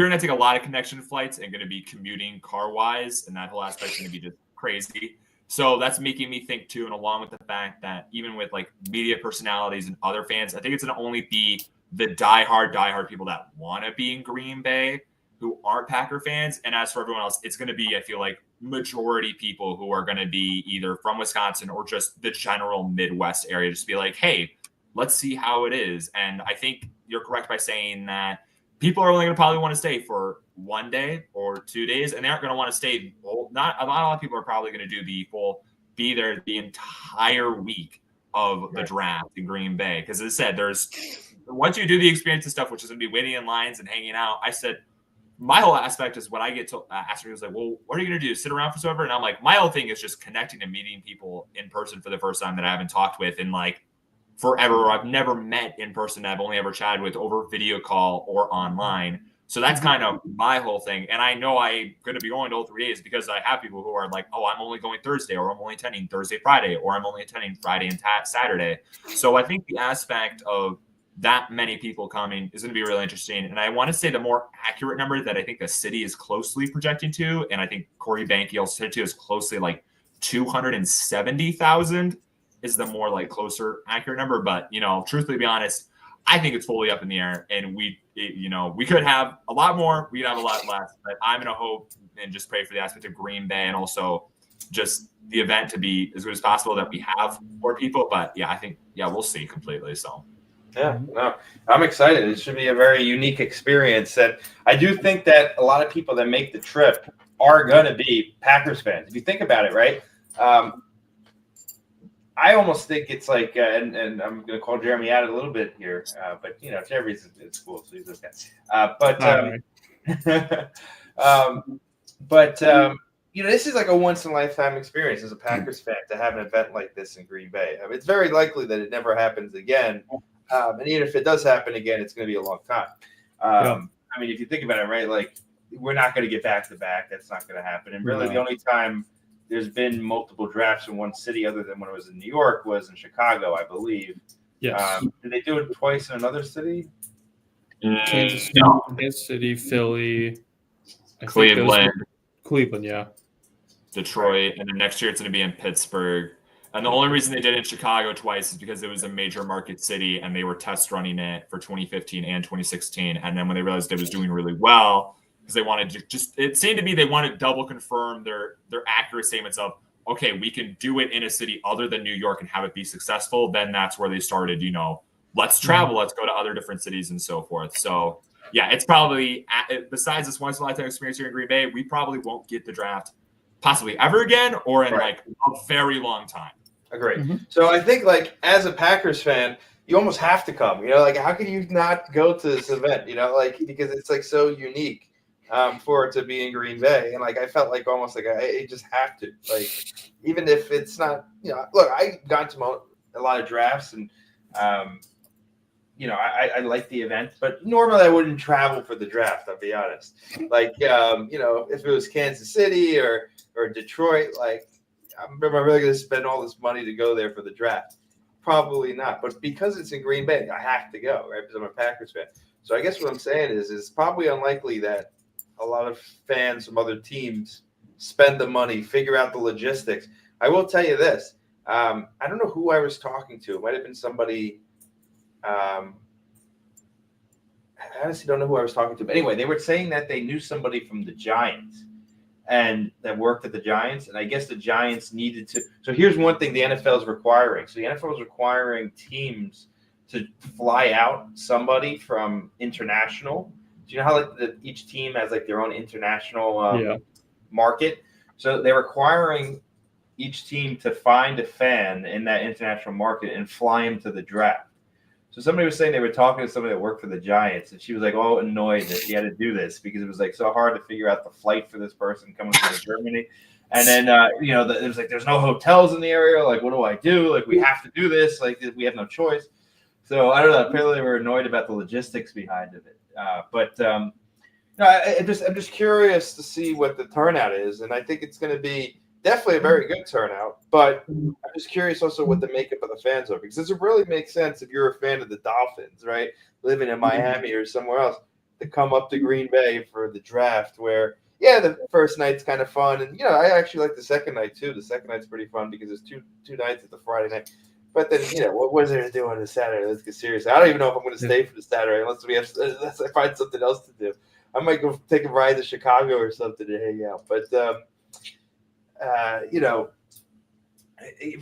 going to take a lot of connection flights and going to be commuting car-wise, and that whole aspect is going to be just crazy. So that's making me think, too, and along with the fact that even with, media personalities and other fans, I think it's going to only be the diehard people that want to be in Green Bay who aren't Packer fans. And as for everyone else, it's going to be, I feel like, majority people who are going to be either from Wisconsin or just the general Midwest area, just be like, hey, let's see how it is. And I think you're correct by saying that people are only going to probably want to stay for 1 day or 2 days, and they aren't going to want to stay. Well, not a lot of people are probably going to do be there the entire week of the draft in Green Bay. Because as I said, once you do the experience and stuff, which is going to be waiting in lines and hanging out, I said, my whole aspect is when I get to ask me, was like, well, what are you going to do? Sit around for sober? And I'm like, my whole thing is just connecting and meeting people in person for the first time that I haven't talked with in forever. I've never met in person. I've only ever chatted with over video call or online. So that's kind of my whole thing. And I know I'm going to be going to all 3 days because I have people who are like, oh, I'm only going Thursday, or I'm only attending Thursday, Friday, or I'm only attending Friday and Saturday. So I think the aspect of that many people coming is going to be really interesting. And I want to say the more accurate number that I think the city is closely projecting to, and I think Corey Banke also said to, is closely 270,000 is the more closer accurate number. But, truthfully to be honest, I think it's fully up in the air, and we could have a lot more, we could have a lot less, but I'm going to hope and just pray for the aspect of Green Bay and also just the event to be as good as possible, that we have more people. But I think, we'll see completely. So. Yeah, no, I'm excited. It should be a very unique experience. And I do think that a lot of people that make the trip are going to be Packers fans. If you think about it, right? I almost think it's and I'm going to call Jeremy out a little bit here, but Jeremy's in school, so he's okay. This is a once in a lifetime experience as a Packers fan to have an event like this in Green Bay. It's very likely that it never happens again. And even if it does happen again, it's going to be a long time. If you think about it, right, we're not going to get back to back. That's not going to happen. And really, the only time there's been multiple drafts in one city other than when it was in New York was in Chicago, I believe. Yes. Did they do it twice in another city? Kansas City, Philly, Cleveland, yeah. Detroit, and then next year it's going to be in Pittsburgh. And the only reason they did it in Chicago twice is because it was a major market city and they were test running it for 2015 and 2016. And then when they realized it was doing really well, because they wanted to it seemed to me they wanted to double confirm their accurate statements of, okay, we can do it in a city other than New York and have it be successful. Then that's where they started, let's travel, let's go to other different cities and so forth. So it's probably, besides this once in a lifetime experience here in Green Bay, we probably won't get the draft possibly ever again or in a very long time. Agreed. Mm-hmm. So I think as a Packers fan, you almost have to come. How can you not go to this event? Because it's so unique for it to be in Green Bay, and like I felt like almost like I just have to, like, even if it's not, look, I got to a lot of drafts, and I like the event, but normally I wouldn't travel for the draft. I'll be honest. Like, if it was Kansas City or Detroit, like, am I really going to spend all this money to go there for the draft? Probably not. But because it's in Green Bay, I have to go, right? Because I'm a Packers fan. So I guess what I'm saying is it's probably unlikely that a lot of fans from other teams spend the money, figure out the logistics. I will tell you this. I don't know who I was talking to. It might have been somebody. I honestly don't know who I was talking to. But anyway, they were saying that they knew somebody from the Giants and that worked at the Giants. And I guess the Giants needed to. So here's one thing the NFL is requiring. So the NFL is requiring teams to fly out somebody from international. Do you know how each team has like their own international market? So they're requiring each team to find a fan in that international market and fly him to the draft. So somebody was saying they were talking to somebody that worked for the Giants, and she was like, annoyed that she had to do this because it was like so hard to figure out the flight for this person coming from Germany. And then, it was like, there's no hotels in the area. Like, what do I do? Like, we have to do this. Like, we have no choice. So I don't know. Apparently, they were annoyed about the logistics behind it. I'm just curious to see what the turnout is, and I think it's going to be definitely a very good turnout. But I'm just curious also what the makeup of the fans are, because it really makes sense if you're a fan of the Dolphins, right, living in Miami or somewhere else, to come up to Green Bay for the draft. Where the first night's kind of fun, and I actually like the second night too. The second night's pretty fun because there's two nights at the Friday night. But then, what is there to do on the Saturday? Let's get serious. I don't even know if I'm going to stay for the Saturday unless I find something else to do. I might go take a ride to Chicago or something to hang out. But,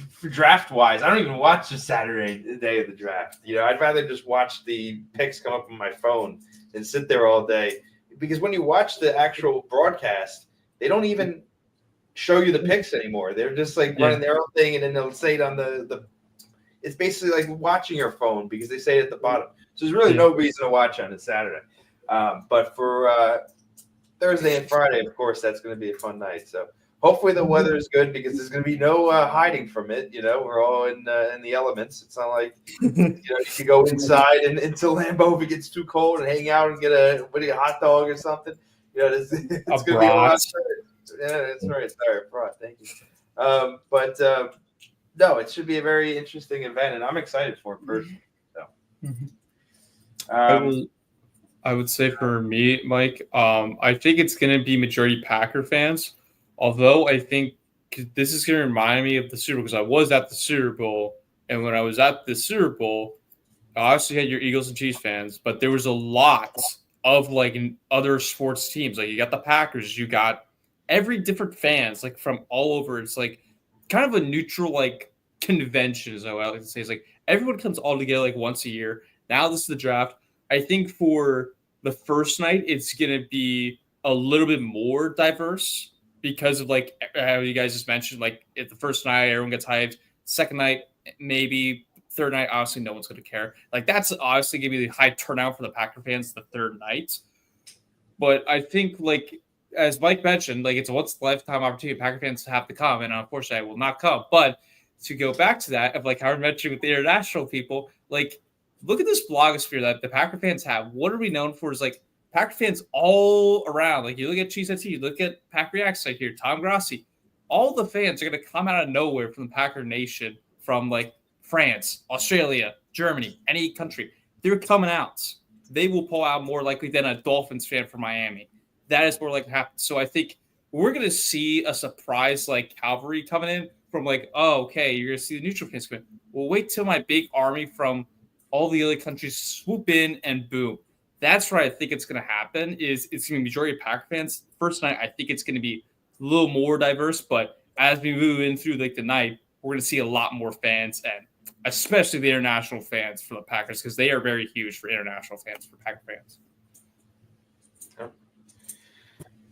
for draft-wise, I don't even watch the Saturday day of the draft. I'd rather just watch the picks come up on my phone and sit there all day. Because when you watch the actual broadcast, they don't even show you the picks anymore. They're just like running their own thing, and then they'll say it on the it's basically like watching your phone because they say it at the bottom. So there's really no reason to watch on a Saturday. But for Thursday and Friday, of course, that's going to be a fun night. So hopefully the weather is good because there's going to be no hiding from it. We're all in the elements. It's not like you can go inside and into Lambeau if it gets too cold and hang out and get a hot dog or something. It's going to be a lot. Yeah, that's right. Sorry, bro. Thank you. No, it should be a very interesting event, and I'm excited for it personally. So, I would say for me, Mike, I think it's going to be majority Packer fans. Although I think this is going to remind me of the Super Bowl because I was at the Super Bowl, and when I was at the Super Bowl, I obviously had your Eagles and Chiefs fans, but there was a lot of like other sports teams. Like you got the Packers, you got every different fans like from all over. It's like kind of a neutral like convention, is what I like to say. It's like everyone comes all together like once a year. Now this is the draft. I think for the first night, it's going to be a little bit more diverse because of like how you guys just mentioned, like at the first night, everyone gets hyped. Second night, maybe. Third night, obviously no one's going to care. Like that's obviously going to be the high turnout for the Packer fans the third night. But I think like, as Mike mentioned, like it's a once in a lifetime opportunity. Packer fans have to come, and unfortunately, I will not come. But to go back to that, of like how I mentioned with the international people, like look at this blogosphere that the Packer fans have. What are we known for? Is like Packer fans all around. Like you look at Cheesehead, you look at PackRects right here, Tom Grossi. All the fans are going to come out of nowhere from the Packer Nation, from like France, Australia, Germany, any country. They're coming out. They will pull out more likely than a Dolphins fan from Miami. That is more likely to happen. So I think we're going to see a surprise like cavalry coming in from like, oh, okay, you're going to see the neutral fans come in. Well, wait till my big army from all the other countries swoop in and boom. That's where I think it's going to happen. Is it's going to be majority of Packer fans. First night, I think it's going to be a little more diverse. But as we move in through like the night, we're going to see a lot more fans, and especially the international fans for the Packers, because they are very huge for international fans, for Packer fans.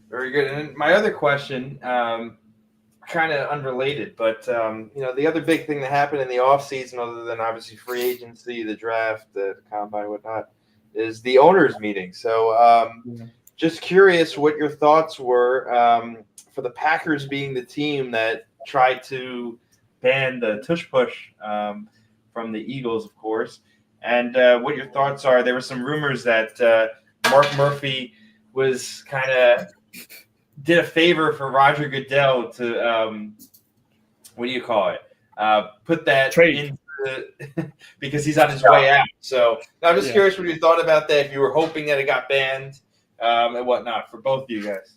Very good. And my other question, kind of unrelated, but the other big thing that happened in the offseason, other than obviously free agency, the draft, the combine, whatnot, is the owners' meeting. So just curious what your thoughts were for the Packers being the team that tried to ban the tush push from the Eagles, of course, and what your thoughts are. There were some rumors that Mark Murphy was kind of did a favor for Roger Goodell to what do you call it? Put that Trade. because he's on his way out. So I'm just curious what you thought about that. If you were hoping that it got banned and whatnot for both of you guys.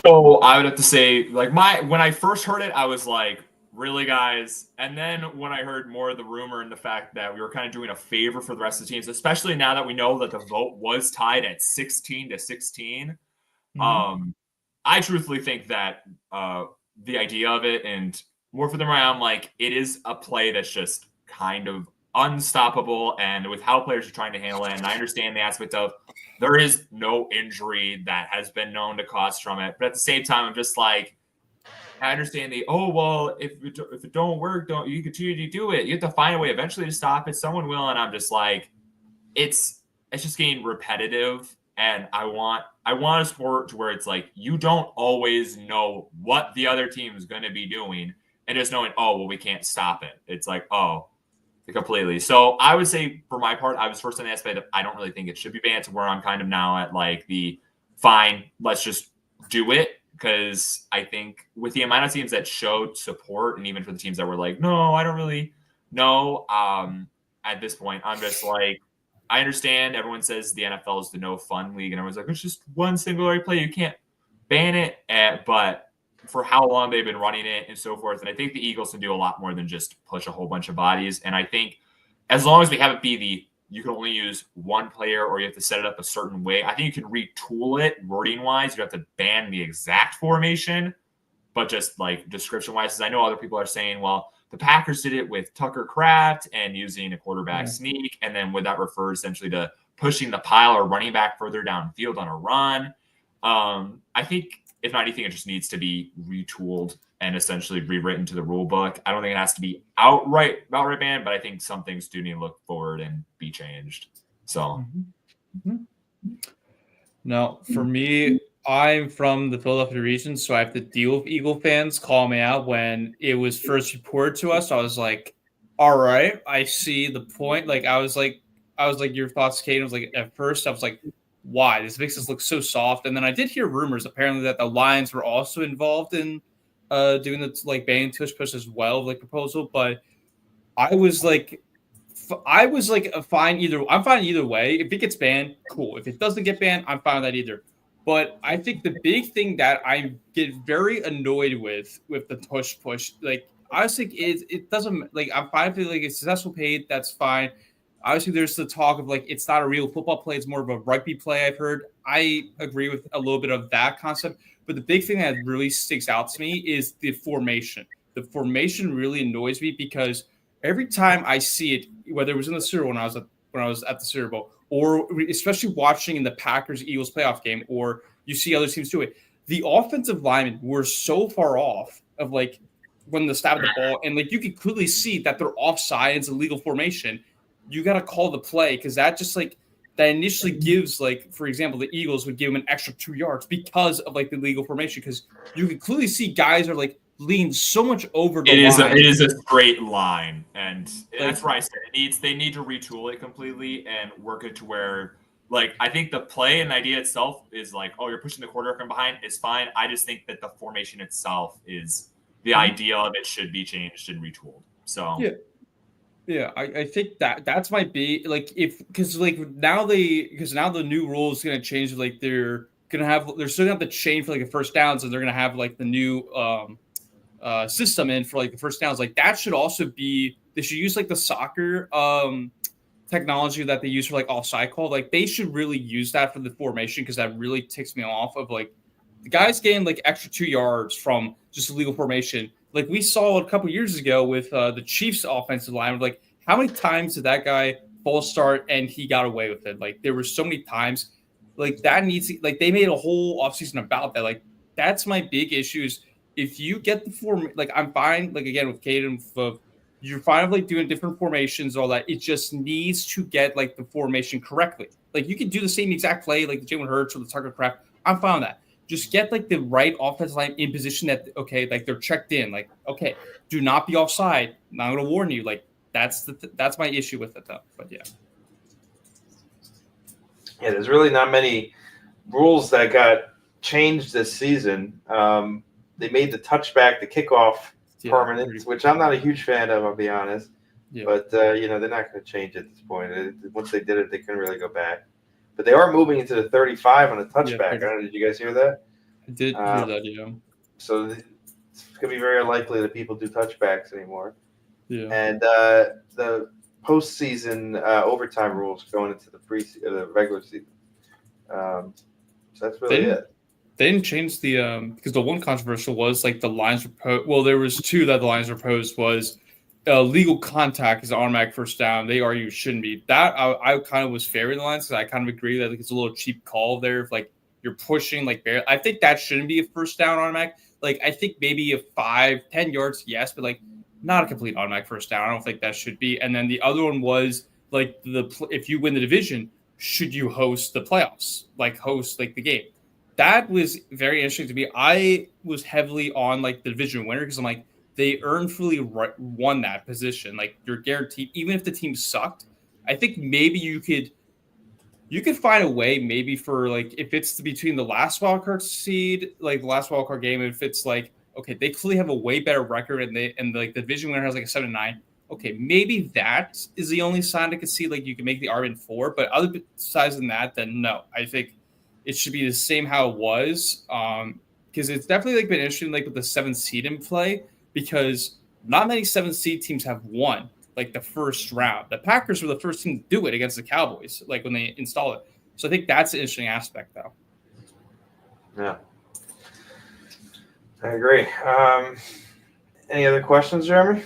So I would have to say, like, when I first heard it, I was like, really, guys? And then when I heard more of the rumor and the fact that we were kind of doing a favor for the rest of the teams, especially now that we know that the vote was tied at 16-16, I truthfully think that the idea of it and more for them around, like, it is a play that's just kind of unstoppable, and with how players are trying to handle it, and I understand the aspect of there is no injury that has been known to cause from it, but at the same time, I'm just like, I understand if it don't work, don't you continue to do it? You have to find a way eventually to stop it. Someone will, and I'm just like, it's just getting repetitive, and I want a sport to where it's like you don't always know what the other team is going to be doing, and just knowing, oh well, we can't stop it. It's like, oh, completely. So I would say for my part, I was first on the aspect of I don't really think it should be banned, to where I'm kind of now at like the fine, let's just do it. Because I think with the amount of teams that showed support, and even for the teams that were like, no, I don't really know, at this point, I'm just like, I understand everyone says the NFL is the no fun league, and everyone's like, it's just one singular play. You can't ban it. But for how long they've been running it and so forth. And I think the Eagles can do a lot more than just push a whole bunch of bodies. And I think as long as we have it be you can only use one player or you have to set it up a certain way, I think you can retool it wording wise. You have to ban the exact formation, but just like description wise, because I know other people are saying, well, the Packers did it with Tucker Kraft and using a quarterback sneak. And then would that refer essentially to pushing the pile or running back further downfield on a run? I think if not anything, it just needs to be retooled and essentially rewritten to the rule book. I don't think it has to be outright banned, but I think some things do need to look forward and be changed. So, Now, for me, I'm from the Philadelphia region, so I have to deal with Eagle fans calling me out when it was first reported to us. I was like, all right, I see the point. Like, I was like, your thoughts, Caden? Was like, at first, I was like, why? This makes us look so soft. And then I did hear rumors apparently that the Lions were also involved in doing the like banning tush push as well, like proposal. But I was like fine either. I'm fine either way. If it gets banned, cool. If it doesn't get banned, I'm fine with that either. But I think the big thing that I get very annoyed with the tush push, like I was think it doesn't like I'm fine if like a successful paid, that's fine. Obviously, there's the talk of like it's not a real football play; it's more of a rugby play. I've heard. I agree with a little bit of that concept, but the big thing that really sticks out to me is the formation. The formation really annoys me because every time I see it, whether it was in the Super Bowl when I was at the Super Bowl, or especially watching in the Packers Eagles playoff game, or you see other teams do it, the offensive linemen were so far off of like when the snap of the ball, and like you could clearly see that they're offside. It's a legal formation. You got to call the play because that just like that initially gives like, for example, the Eagles would give them an extra 2 yards because of like the legal formation, because you can clearly see guys are like lean so much over the line. It is a straight line, and that's where I said they need to retool it completely and work it to where, like, I think the play and the idea itself is like, oh, you're pushing the quarterback from behind is fine. I just think that the formation itself is the idea of it should be changed and retooled. So yeah, I think that's my big like because now the new rule is going to change. Like they're still gonna have the chain for like the first downs, and they're gonna have like the new system in for like the first downs. Like that should also be, they should use like the soccer technology that they use for like offside call. Like they should really use that for the formation, because that really ticks me off of like the guys getting like extra 2 yards from just a legal formation. Like we saw a couple years ago with the Chiefs offensive line. Like how many times did that guy false start and he got away with it? Like there were so many times. Like that needs, like they made a whole offseason about that. Like that's my big issue is if you get the form, like I'm fine. Like again with Caden, You're fine with like doing different formations, all that. It just needs to get like the formation correctly. Like you can do the same exact play, like the Jalen Hurts or the Tucker Craft. I'm fine with that. Just get like the right offensive line in position that like they're checked in. Like do not be offside. Not going to warn you. Like that's my issue with it though. But yeah, there's really not many rules that got changed this season. They made the touchback, the kickoff permanent, which I'm not a huge fan of, I'll be honest. Yeah. But they're not going to change at this point. Once they did it, they couldn't really go back. But they are moving into the 35 on the touchback. I don't know, did you guys hear that? I did hear that, yeah. So it's going to be very unlikely that people do touchbacks anymore. Yeah. And the postseason overtime rules going into the regular season. So that's really it. They didn't change the because the one controversial was like the lines were well, there was two that the lines were posed was legal contact is an automatic first down. They argue shouldn't be. That I kind of was fair in the lines because I kind of agree that like, it's a little cheap call there if like you're pushing like barely. I think that shouldn't be a first down automatic. Like I think maybe a 5-10 yards, yes, but like not a complete automatic first down. I don't think that should be. And then the other one was like if you win the division, should you host the playoffs? Like host like the game. That was very interesting to me. I was heavily on like the division winner because I'm like they earnedly won that position. Like you're guaranteed, even if the team sucked. I think maybe you could find a way maybe for like if it's between the last wildcard seed, like the last wildcard game, if it's like okay, they clearly have a way better record and like the division winner has like a 7-9. Okay, maybe that is the only sign I could see. Like you can make the argument for, but other besides than that, then no. I think it should be the same how it was, because it's definitely like been interesting, like with the 7 seed in play, because not many 7 seed teams have won like the first round. The Packers were the first team to do it against the Cowboys, like when they installed it. So I think that's an interesting aspect, though. Yeah, I agree. Any other questions, Jeremy?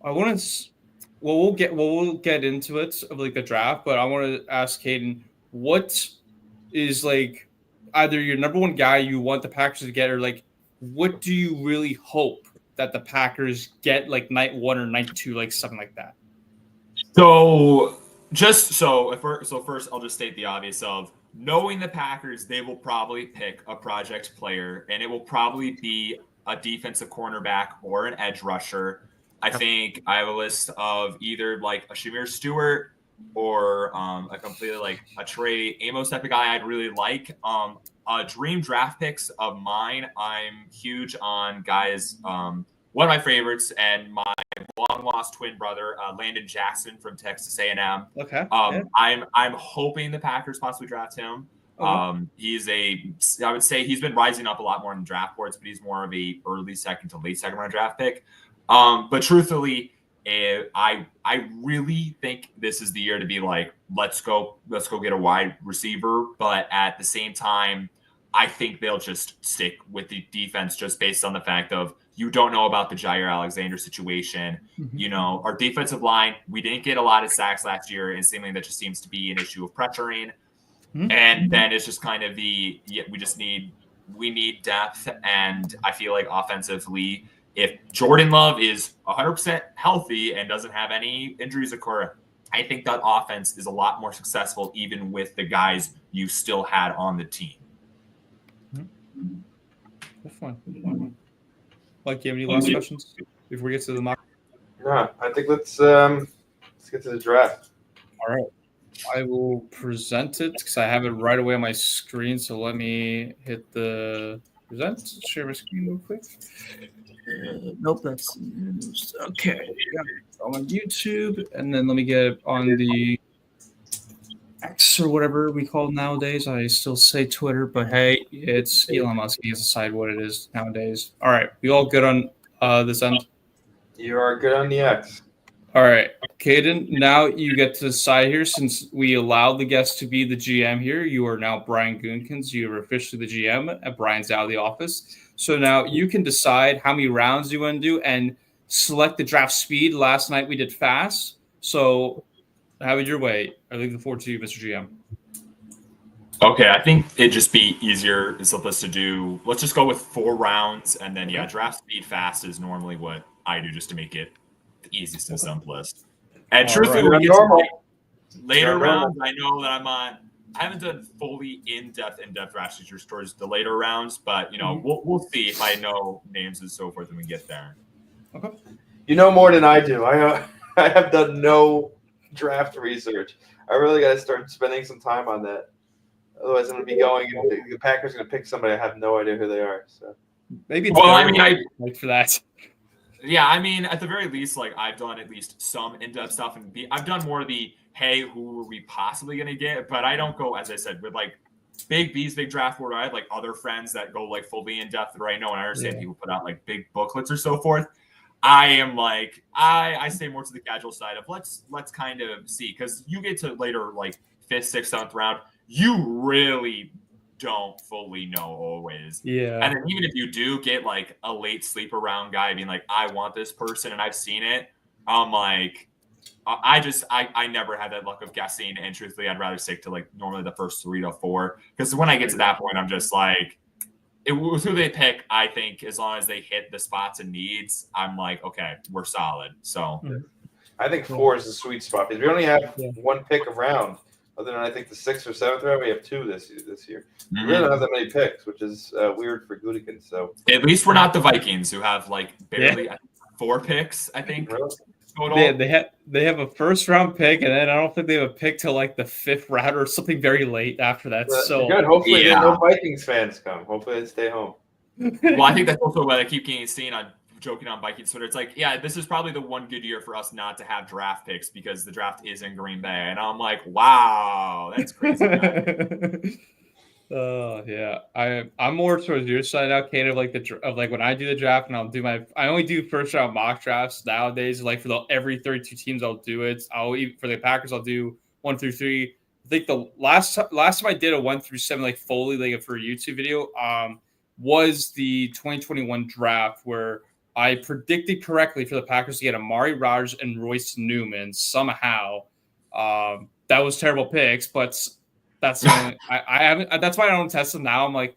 I want to. Well, we'll get into it of like the draft, but I want to ask Caden, what is like either your number one guy you want the Packers to get, or like what do you really hope that the Packers get like night 1 or night 2, like something like that? First I'll just state the obvious of knowing the Packers, they will probably pick a project player, and it will probably be a defensive cornerback or an edge rusher. I think I have a list of either like a Shamir Stewart or a completely like a Trey Amos type of guy I'd really like. Dream draft picks of mine, I'm huge on guys. One of my favorites and my long lost twin brother, Landon Jackson from Texas A&M. Okay. I'm hoping the Packers possibly draft him. I would say he's been rising up a lot more in the draft boards, but he's more of a early second to late second round draft pick. But truthfully, I really think this is the year to be like, let's go get a wide receiver. But at the same time, I think they'll just stick with the defense just based on the fact of you don't know about the Jair Alexander situation. Mm-hmm. You know, our defensive line, we didn't get a lot of sacks last year, and seemingly that just seems to be an issue of pressuring. Mm-hmm. And then it's just kind of we need depth, and I feel like offensively, if Jordan Love is 100% healthy and doesn't have any injuries occur, I think that offense is a lot more successful even with the guys you still had on the team. That's fun. Mike, do you have any last questions before we get to the mock? No, I think let's get to the draft. All right. I will present it because I have it right away on my screen. So let me hit the present. Share my screen real quick. Nope, that's okay. Yeah, on YouTube, and then let me get it on the X or whatever we call it nowadays. I still say Twitter, but hey, it's Elon Musk. He has to decide what it is nowadays. All right, we all good on this end? You are good on the X. All right, Caden, now you get to decide here. Since we allowed the guest to be the GM here, you are now Brian Goonkins. You are officially the GM, and Brian's out of the office. So now you can decide how many rounds you want to do and select the draft speed. Last night we did fast. So have it your way. I look forward to you, Mr. GM. Okay, I think it'd just be easier and simplest to do. Let's just go with 4 rounds, and then draft speed fast is normally what I do just to make it the easiest and simplest. And truthfully, when we get to later rounds, I know that I haven't done fully in-depth draft features towards the later rounds, but we'll see if I know names and so forth when we get there. Okay. You know more than I do. I have done no draft research. I really got to start spending some time on that. Otherwise, I'm going to be going, and the Packers are going to pick somebody I have no idea who they are. So maybe it's like for that. Yeah, I mean, at the very least, like I've done at least some in-depth stuff, and I've done more of the hey, who are we possibly going to get? But I don't go, as I said, with like big draft board. I have like other friends that go like fully in-depth where I know and I understand people put out like big booklets or so forth. I am like I stay more to the casual side of let's kind of see, because you get to later like 5th, 6th, 7th round, you really don't fully know always. Yeah. And then even if you do get like a late sleeper round guy being like, I want this person and I've seen it, I'm like, I never had that luck of guessing. And truthfully, I'd rather stick to like normally the first 3 to 4. Because when I get to that point, I'm just like, with who they pick, I think as long as they hit the spots and needs, I'm like, okay, we're solid. So I think 4 is the sweet spot, because we only have 1 pick a round. Other than I think the 6th or 7th round, we have 2 this year. We really don't have that many picks, which is weird for Gutekunst. So at least we're not the Vikings, who have like barely 4 picks, I think. Really? They have a 1st round pick, and then I don't think they have a pick till like the 5th round or something very late after that. So good. Hopefully, no Vikings fans come. Hopefully, they stay home. Well, I think that's also what I keep getting seen on joking on Vikings Twitter. It's like, this is probably the one good year for us not to have draft picks because the draft is in Green Bay, and I'm like, wow, that's crazy. Yeah, I'm more towards your side now, Kate, of like when I do the draft, and I only do 1st round mock drafts nowadays. Like for every 32 teams, I'll do it. For the Packers, I'll do 1 through 3. I think the last time I did a 1 through 7 like fully like for a YouTube video was the 2021 draft, where I predicted correctly for the Packers to get Amari Rodgers and Royce Newman somehow. That was terrible picks, but that's the only, I haven't. That's why I don't test them now. I'm like,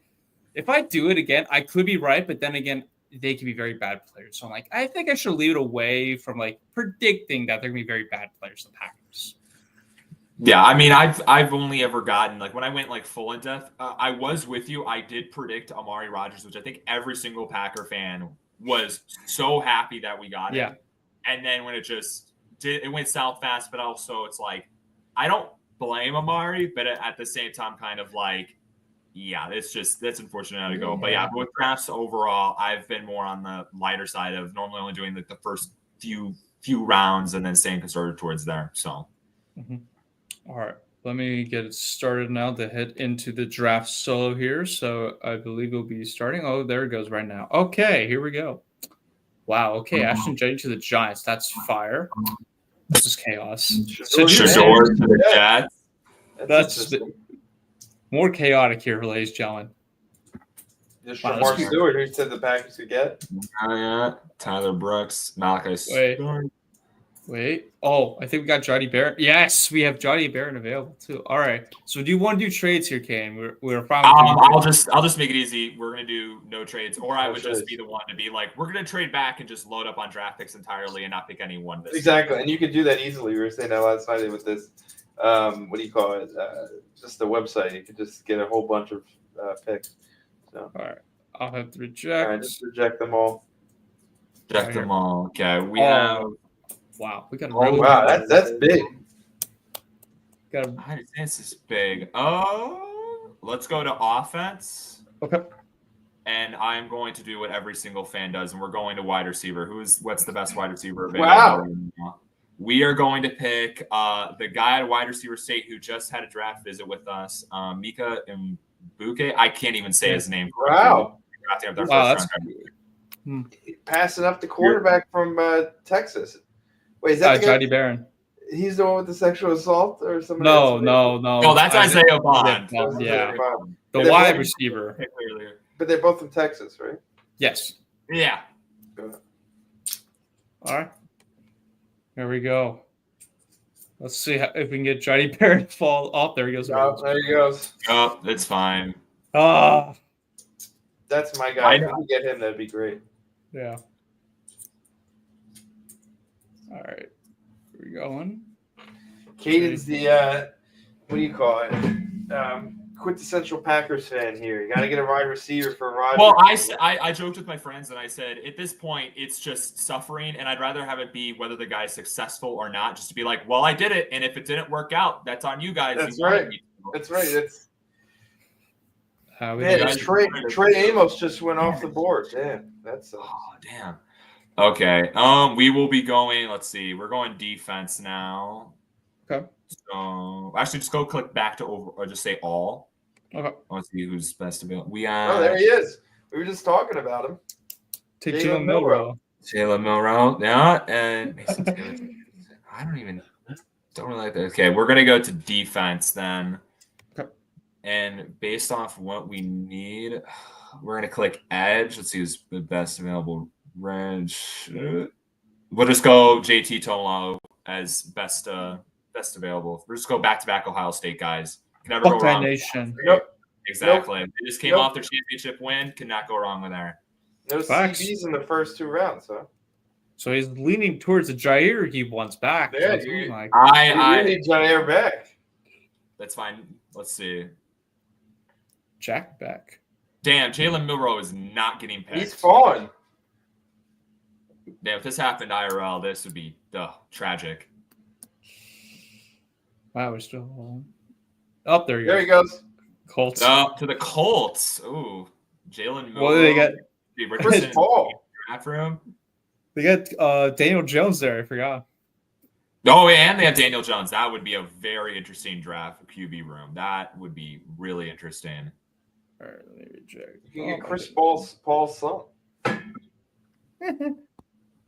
if I do it again, I could be right, but then again, they can be very bad players. So I'm like, I think I should leave it away from like predicting that they're gonna be very bad players. The Packers. Yeah, I mean, I've only ever gotten like when I went like full in depth. I was with you. I did predict Amari Rodgers, which I think every single Packer fan was so happy that we got it. And then when it went south fast, but also it's like I don't blame Amari, but at the same time, kind of like, that's unfortunate how to go. But but with drafts overall, I've been more on the lighter side of normally only doing like the first few rounds and then staying conservative towards there. So, all right, let me get it started now to head into the draft solo here. So I believe we'll be starting. Oh, there it goes right now. Okay, here we go. Wow. Okay, Ashton Jennings to the Giants. That's fire. This is chaos. Shador to the Jets. That's more chaotic here, ladies and gentlemen. Just Mark Stewart, who said the Packers could get. Tyler Brooks, Malachi. Wait. Oh, I think we got Johnny Barron. Yes, we have Johnny Barron available too. All right. So do you want to do trades here, Kane? We're fine. I'll just make it easy. We're gonna do no trades, or I would just be the one to be like, we're gonna trade back and just load up on draft picks entirely and not pick any one. Exactly, and you could do that easily. We were saying that last night with this. What do you call it? Just the website. You could just get a whole bunch of picks. So. All right. I'll have to reject. All right, just reject them all. Reject them all. Okay. We have. Wow, we got. That's big. This is big. Oh, let's go to offense. Okay. And I'm going to do what every single fan does, and we're going to wide receiver. What's the best wide receiver available? Wow. We are going to pick the guy at wide receiver state who just had a draft visit with us, Mika Mbuke. I can't even say his name. Wow. That's passing up the quarterback from Texas. Wait, is that Johnny Barron? He's the one with the sexual assault or something? No. Oh, that's Isaiah Bond. Yeah, the wide receiver. But they're both from Texas, right? Yes. Yeah. All right. There we go. Let's see if we can get Johnny Bear to fall off. There he goes. Oh, there he goes. Oh, it's fine. Ah, That's my guy. If we can get him, that'd be great. yeah. All right, here we going. Caden's the what do you call it? Quintessential Packers fan here. You got to get a wide receiver for Rodgers. Well, I joked with my friends and I said, at this point, it's just suffering, and I'd rather have it be whether the guy's successful or not, just to be like, well, I did it, and if it didn't work out, that's on you guys. That's right. That's right. It's Trey Amos just went off the board. Damn, that's damn. Okay. We will be going. Let's see. We're going defense now. Okay. So actually, just go click back to over, or just say all. Okay. Let's see who's best to be. Oh, there he is. We were just talking about him. Take Jalen Milroe. Jalen Milroe. Yeah, and I don't really like that. Okay, we're gonna go to defense then. Okay. And based off what we need, we're gonna click edge. Let's see who's the best available range. We'll just go JT Tolo as best available. We'll just go back-to-back Ohio State guys. Can never go wrong. Nation. Exactly. They just came off their championship win. Cannot go wrong with there. No CBs in the first 2 rounds, huh? So he's leaning towards the Jair he wants back. Yeah, I need Jair back. That's fine. Let's see. Jack back. Damn, Jalen Milroe is not getting picked. He's fallen. Damn, if this happened IRL, this would be tragic. Wow, we're still home. Oh, there you go. There he goes. Colts. To the Colts. Ooh, Jalen Milroe. What do they get? Chris Paul. Room. They got Daniel Jones there. I forgot. Oh, yeah, and they have Daniel Jones. That would be a very interesting draft for QB room. That would be really interesting. All right, let me reject. You can get Chris Paul's son.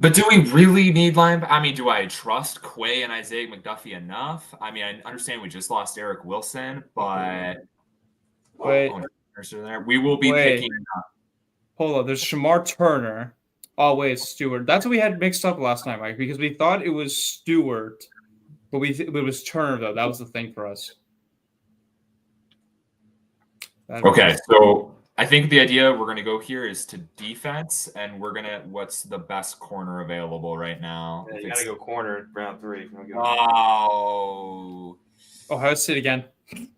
But do we really need linebacker? I mean, do I trust Quay and Isaiah McDuffie enough? I mean, I understand we just lost Eric Wilson, but we will be picking up. Hold on, there's Shamar Turner. Oh, wait, it's Stewart. That's what we had mixed up last night, Mike, because we thought it was Stewart, but it was Turner, though. That was the thing for us. Okay, so I think the idea we're going to go here is to defense, and we're going to what's the best corner available right now? Yeah, you got to go corner round 3. Oh. Ohio State again.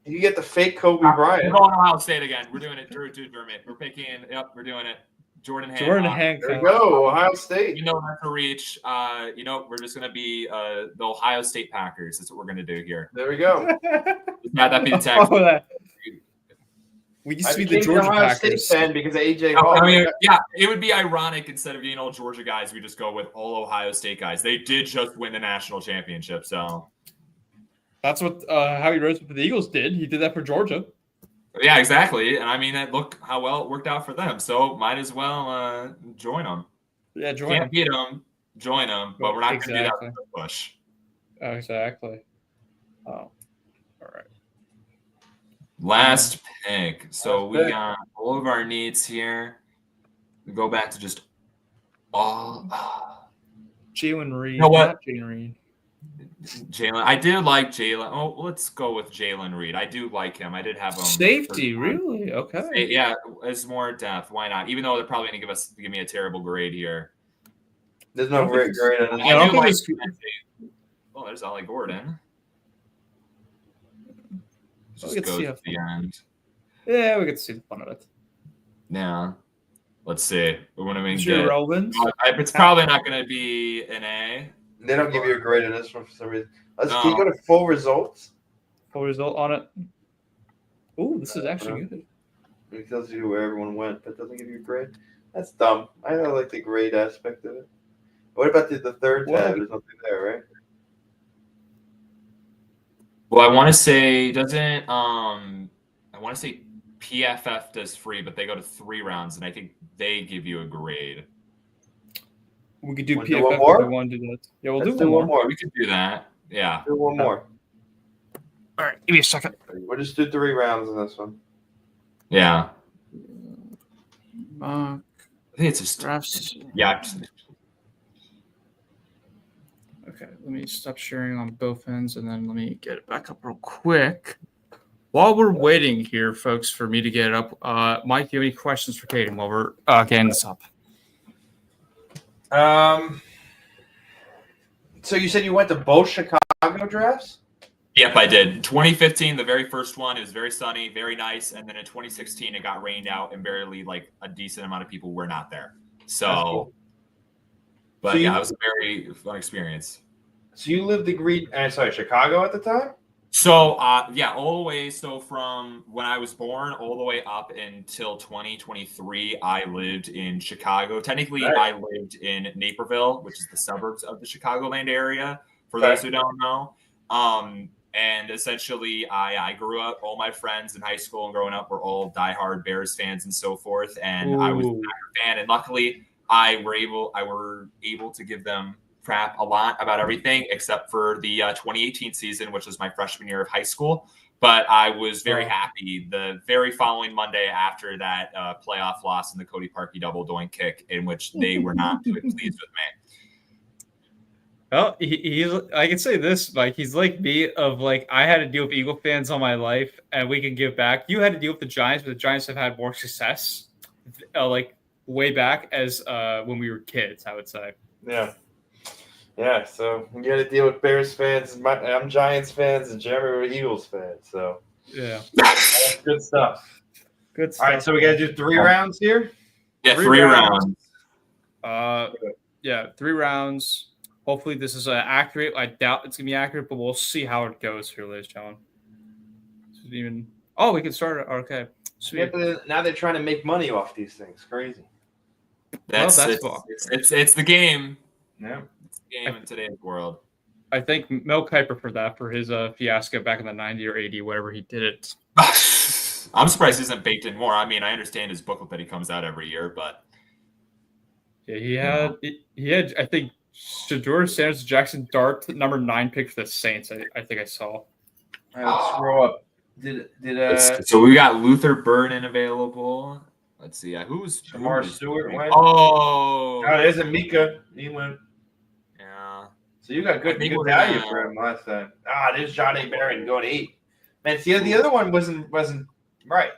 You get the fake Kobe Bryant. We're going Ohio State again. We're doing it. Drew Dermott. We're picking. Yep, we're doing it. Jordan Hancock. There we go. Ohio State. You know that's a reach. We're just going to be the Ohio State Packers. That's what we're going to do here. There we go. That'd be the tag. We used to be the Georgia Ohio Packers. State fan because of AJ Hall. I mean, yeah, it would be ironic instead of all Georgia guys, we just go with all Ohio State guys. They did just win the national championship, so that's what Howie Roseman for the Eagles did. He did that for Georgia. Yeah, exactly. And I mean, look how well it worked out for them. So might as well join them. Yeah, join Can't them. beat them, join them, but we're not going to do that with the push. Exactly. Oh, all right. Last pick. So we got all of our needs here. We go back to just all. Jalen Reed. You know what? Jalen Reed. Jalen. I did like Jalen. Oh, let's go with Jalen Reed. I do like him. I did have him. Safety, really? Okay. Yeah, it's more depth. Why not? Even though they're probably going to give me a terrible grade here. There's no great grade on it. Oh, there's Ollie Gordon. Just go to the end. Yeah, we get to see the fun of it. Yeah. Let's see. We want to make it. It's probably not going to be an A. They don't give you a grade in this one for some reason. Can you go to full results? Full result on it. Ooh, this is actually good. It tells you where everyone went, but doesn't give you a grade. That's dumb. I don't like the grade aspect of it. What about the third tab? There's nothing there, right? Well, I want to say PFF does free, but they go to 3 rounds, and I think they give you a grade. We could do PFF if we want to do that. Yeah, we'll Let's do one more. We could do that. Yeah. Do one more. All right, give me a second. We'll just do 3 rounds in this one. Yeah. I think it's just drafts. Yeah. Okay. let me stop sharing on both ends, and then let me get it back up real quick. While we're waiting here, folks, for me to get it up, Mike, do you have any questions for Caden while we're getting this up? So you said you went to both Chicago drafts? Yep, I did. 2015, the very first one, it was very sunny, very nice. And then in 2016, it got rained out and barely like a decent amount of people were not there. So, cool. But it was a very fun experience. So you lived in Chicago at the time? So, all the way. So from when I was born all the way up until 2023, I lived in Chicago. Technically, I lived in Naperville, which is the suburbs of the Chicagoland area, for those who don't know. And essentially, I grew up, all my friends in high school and growing up were all diehard Bears fans and so forth. And I was a Packer fan. And luckily, I were able to give them crap a lot about everything except for the 2018 season, which was my freshman year of high school. But I was very happy the very following Monday after that playoff loss in the Cody Parkey double doink kick, in which they were not too pleased with me. Well, he's. I can say this, Mike. He's like me. Of like, I had to deal with Eagle fans all my life, and we can give back. You had to deal with the Giants, but the Giants have had more success, like way back as when we were kids. I would say. Yeah. So you got to deal with Bears fans. I'm Giants fans, and Jeremy were Eagles fans. So that's good stuff. Good stuff. All right, so we got to do 3 rounds here. Yeah, 3 rounds. 3 rounds. Hopefully this is accurate. I doubt it's going to be accurate, but we'll see how it goes here, ladies and gentlemen. We can start it. Okay. Sweet. Now they're trying to make money off these things. Crazy. It's the game. Yeah. It's the game in today's world. I thank Mel Kiper for that, for his fiasco back in the 90 or 80, whatever he did it. I'm surprised he isn't baked in more. I mean, I understand his booklet that he comes out every year, but yeah, he had I think Shedeur Sanders Jackson Dart number 9 pick for the Saints. I think I saw. All right, let's scroll up. So we got Luther Burden available. Let's see. Who's Jamar Stewart? There's a Mika. He went. Yeah. So you got good value for him last time. There's Johnny Barron going 8. Man, see, the other one wasn't right.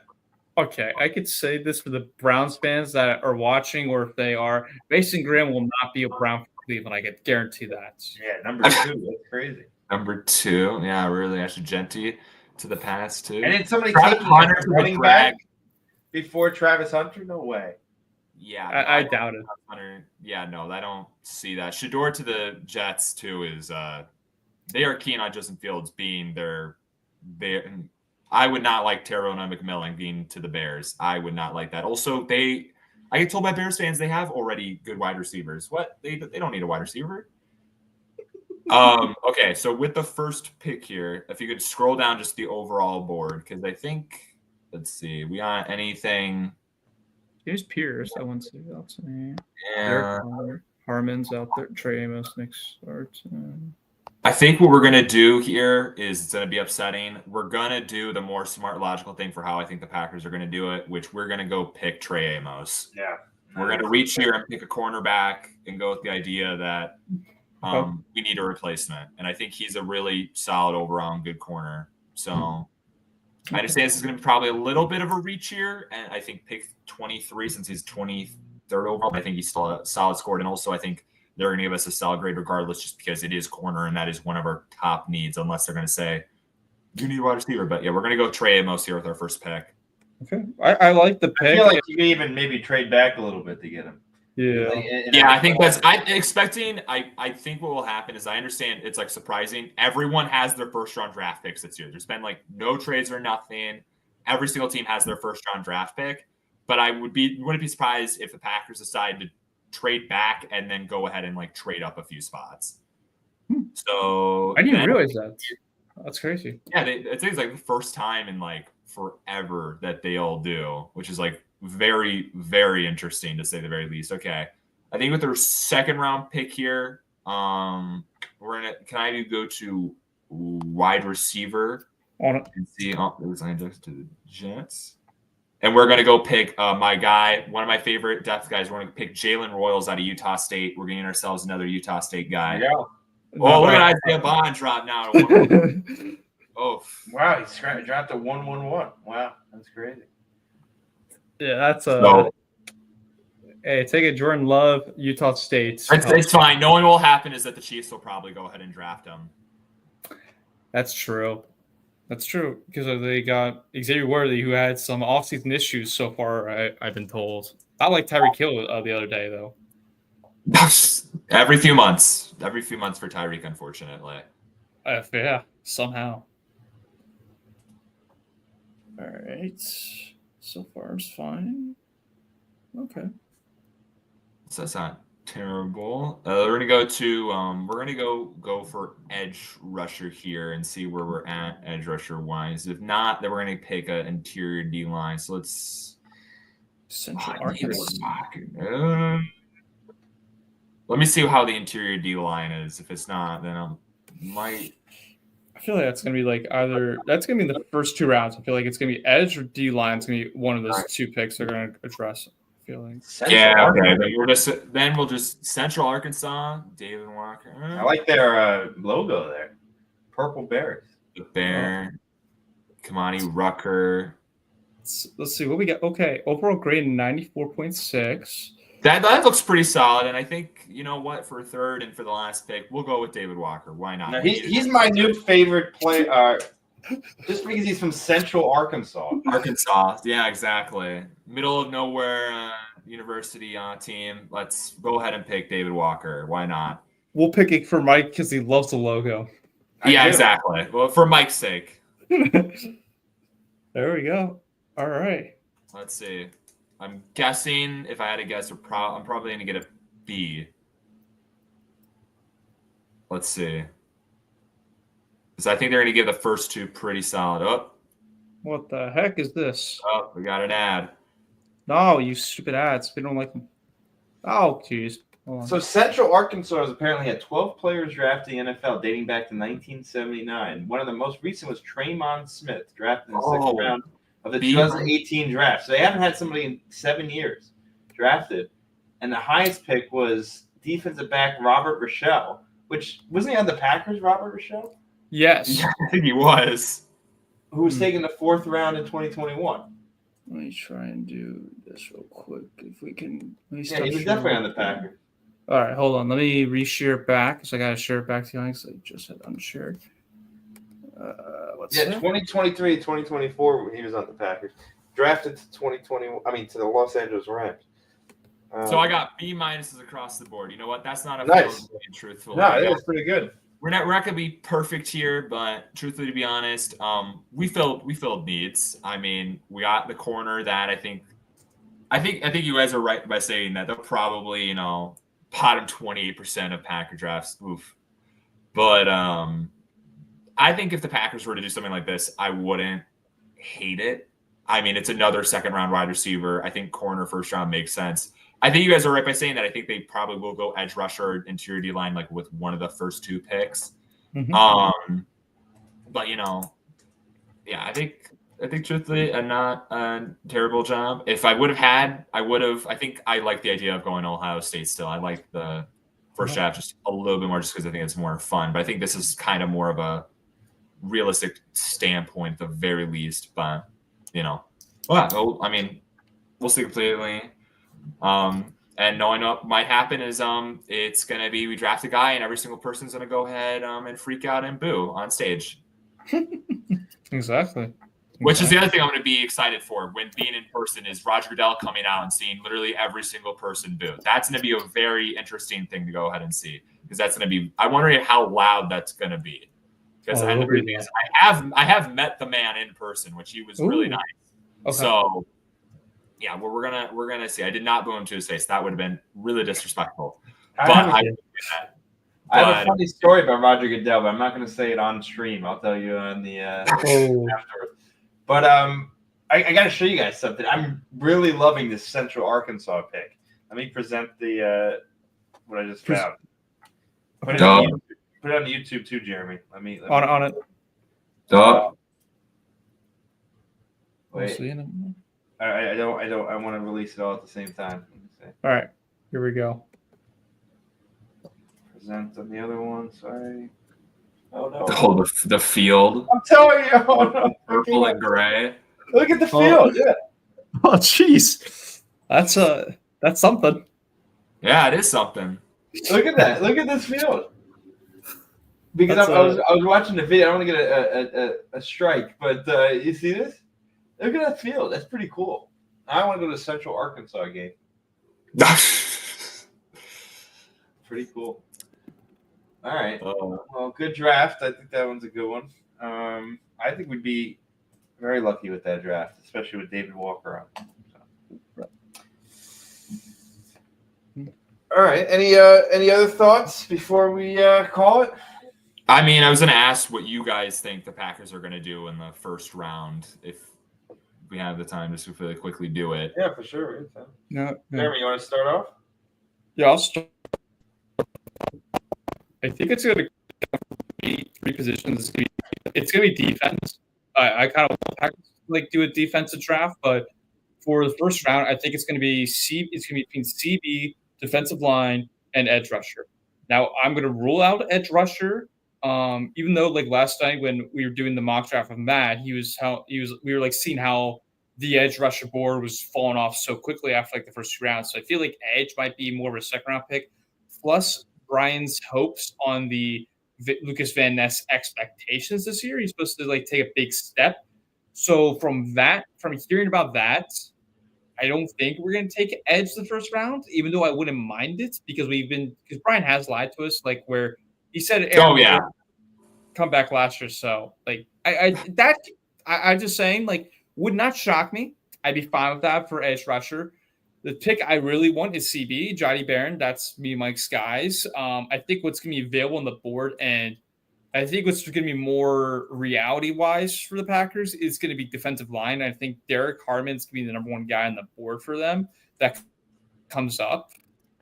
Okay, I could say this for the Browns fans that are watching, or if they are, Mason Graham will not be a Brown for Cleveland. I can guarantee that. Yeah, number 2. That's crazy. Number 2. Yeah, really. Actually, Genty to the pass, too. And then somebody taking Hunter running back before Travis Hunter? No way. Yeah. I doubt it. Hunter. Yeah, no, I don't see that. Shedeur to the Jets, too, is they are keen on Justin Fields being their I would not like Terrell McMillan being to the Bears. I would not like that. Also, I get told by Bears fans they have already good wide receivers. What? They don't need a wide receiver? Okay, so with the first pick here, if you could scroll down just the overall board, because I think, let's see, we got anything. Here's Pierce. I want to see that's me. Yeah. Harmon's out there. Trey Amos next start. I think what we're going to do here is it's going to be upsetting. We're going to do the more smart, logical thing for how I think the Packers are going to do it, which we're going to go pick Trey Amos. Yeah. We're going to reach here and pick a cornerback and go with the idea that we need a replacement. And I think he's a really solid overall and good corner. So I understand this is going to be probably a little bit of a reach here. And I think pick 23 since he's 23rd overall. I think he's still a solid scored. And also I think they're going to give us a solid grade regardless just because it is corner and that is one of our top needs unless they're going to say, you need a wide receiver. But, yeah, we're going to go Trey Amos here with our first pick. Okay. I like the pick. I feel like you can even maybe trade back a little bit to get him. Yeah. I think I'm expecting – I think what will happen is I understand it's, like, surprising. Everyone has their first-round draft picks this year. There's been, like, no trades or nothing. Every single team has their first-round draft pick. But I wouldn't be surprised if the Packers decide to trade back and then go ahead and like trade up a few spots. So I didn't realize that. That's crazy. Yeah, it's like the first time in like forever that they all do, which is like very, very interesting to say the very least. Okay, I think with their second round pick here, can I go to wide receiver and see? It was to the Jets. And we're going to go pick my guy, one of my favorite depth guys. We're going to pick Jalen Royals out of Utah State. We're getting ourselves another Utah State guy. Yeah. Oh, look at Isaiah Bond drop now. Oh, wow, he dropped a 1-1-1. Wow, that's crazy. Yeah, that's So, hey, take it, Jordan Love, Utah State. it's fine. Knowing what will happen is that the Chiefs will probably go ahead and draft him. That's true. That's true because they got Xavier Worthy, who had some offseason issues so far. I've been told. I like Tyreek Hill the other day though. Every few months for Tyreek, unfortunately. Yeah, somehow. All right. So far, it's fine. Okay. So that's not terrible. We're gonna go for edge rusher here and see where we're at edge rusher wise. If not, then we're gonna pick an interior D line. So let's Central Arkansas. Let me see how the interior D line is. If it's not, then I might. I feel like that's gonna be like that's gonna be the first 2 rounds. I feel like it's gonna be edge or D line. It's gonna be one of those 2 picks they're gonna address. I feel like. Okay. Then we'll just Central Arkansas, David Walker. I like their logo there, purple bears. The bear, Kamani Rucker. Let's see what we got. Okay, overall grade 94.6. That looks pretty solid, and I think you know what, for third and for the last pick, we'll go with David Walker. Why not? No, he's my new favorite player, just because he's from Central Arkansas. Arkansas, yeah, exactly. Middle of nowhere university team. Let's go ahead and pick David Walker. Why not? We'll pick it for Mike because he loves the logo. Yeah, exactly. Well, for Mike's sake. There we go. All right. Let's see. I'm guessing, if I had to guess, I'm probably going to get a B. Let's see. Because I think they're going to give the first 2 pretty solid. Oh. What the heck is this? Oh, we got an ad. No, you stupid ads. We don't like them. Oh, jeez. So Central Arkansas has apparently had 12 players drafted in the NFL dating back to 1979. One of the most recent was Traymon Smith, drafted in the 6th round of the 2018 draft. So they haven't had somebody in 7 years drafted. And the highest pick was defensive back Robert Rochelle, which wasn't he on the Packers, Robert Rochelle? Yes. Yeah, I think he was. Who was taken the 4th round in 2021. Let me try and do this real quick. If we can. Yeah, he was definitely on the Packers. All right, hold on. Let me reshare it back because I got to share it back to you because I just had unshared. What's that? 2023, 2024, he was on the Packers. Drafted to to the Los Angeles Rams. So I got B minuses across the board. You know what? That's not a nice. Truthful. No, it was pretty good. We're not gonna be perfect here, but truthfully, to be honest, we filled needs. I mean, we got the corner that I think you guys are right by saying that they'll probably bottom 28% of Packer drafts. Oof. But I think if the Packers were to do something like this, I wouldn't hate it. I mean, it's another 2nd round wide receiver. I think corner 1st round makes sense. I think you guys are right by saying that. I think they probably will go edge rusher, interior D line, like with one of the first 2 picks. Mm-hmm. But yeah, I think truthfully, not a terrible job. If I would have I think I like the idea of going Ohio State still. I like the first draft just a little bit more just because I think it's more fun. But I think this is kind of more of a realistic standpoint at the very least. But, well, I mean, we'll see completely. And knowing what might happen is it's going to be we draft a guy and every single person's going to go ahead and freak out and boo on stage. Exactly. Which is the other thing I'm going to be excited for when being in person is Roger Goodell coming out and seeing literally every single person boo. That's going to be a very interesting thing to go ahead and see because that's going to be. I'm wondering how loud that's going to be because I have met the man in person, which he was really nice. Okay. So yeah, well, we're gonna see. I did not boo him to his face. That would have been really disrespectful. I have a funny story about Roger Goodell, but I'm not going to say it on stream. I'll tell you on the afterwards. But I got to show you guys something. I'm really loving this Central Arkansas pick. Let me present the what I just found. Put it on YouTube too, Jeremy. Let me on it. Wait. I don't. I want to release it all at the same time. All right, here we go. represent on the other one. Sorry. Oh no. Oh, the field. I'm telling you. Oh no. Purple and gray. Look at the field. Yeah. Oh, jeez. That's something. Yeah, it is something. Look at that. Look at this field. Because I was watching the video. I don't want to get a strike, but you see this? Look at that field. That's pretty cool. I want to go to the Central Arkansas game. Pretty cool. All right. Well, good draft. I think that one's a good one. I think we'd be very lucky with that draft, especially with David Walker on. So. All right. Any other thoughts before we call it? I mean, I was going to ask what you guys think the Packers are going to do in the first round if we have the time just to really quickly do it. Yeah, for sure. No. Jeremy, you want to start off? Yeah, I'll start. I think it's going to be three positions. It's going to be defense. I kind of like do a defensive draft, but for the first round, I think it's going to be It's going to be between CB, defensive line, and edge rusher. Now, I'm going to rule out edge rusher. Even though like last night when we were doing the mock draft with Matt, we were like seeing how the edge rusher board was falling off so quickly after like the first 2 rounds. So I feel like edge might be more of a second round pick. Plus Brian's hopes on the Lucas Van Ness expectations this year. He's supposed to like take a big step. So from hearing about that, I don't think we're going to take edge the first round, even though I wouldn't mind it because Brian has lied to us, like where he said, come back last year. So like I'm just saying, like, would not shock me. I'd be fine with that for edge rusher. The pick I really want is CB, Johnny Barron. That's me and Mike's guys. I think what's going to be available on the board, and I think what's going to be more reality-wise for the Packers is going to be defensive line. I think Derek Harmon's going to be the number one guy on the board for them that comes up.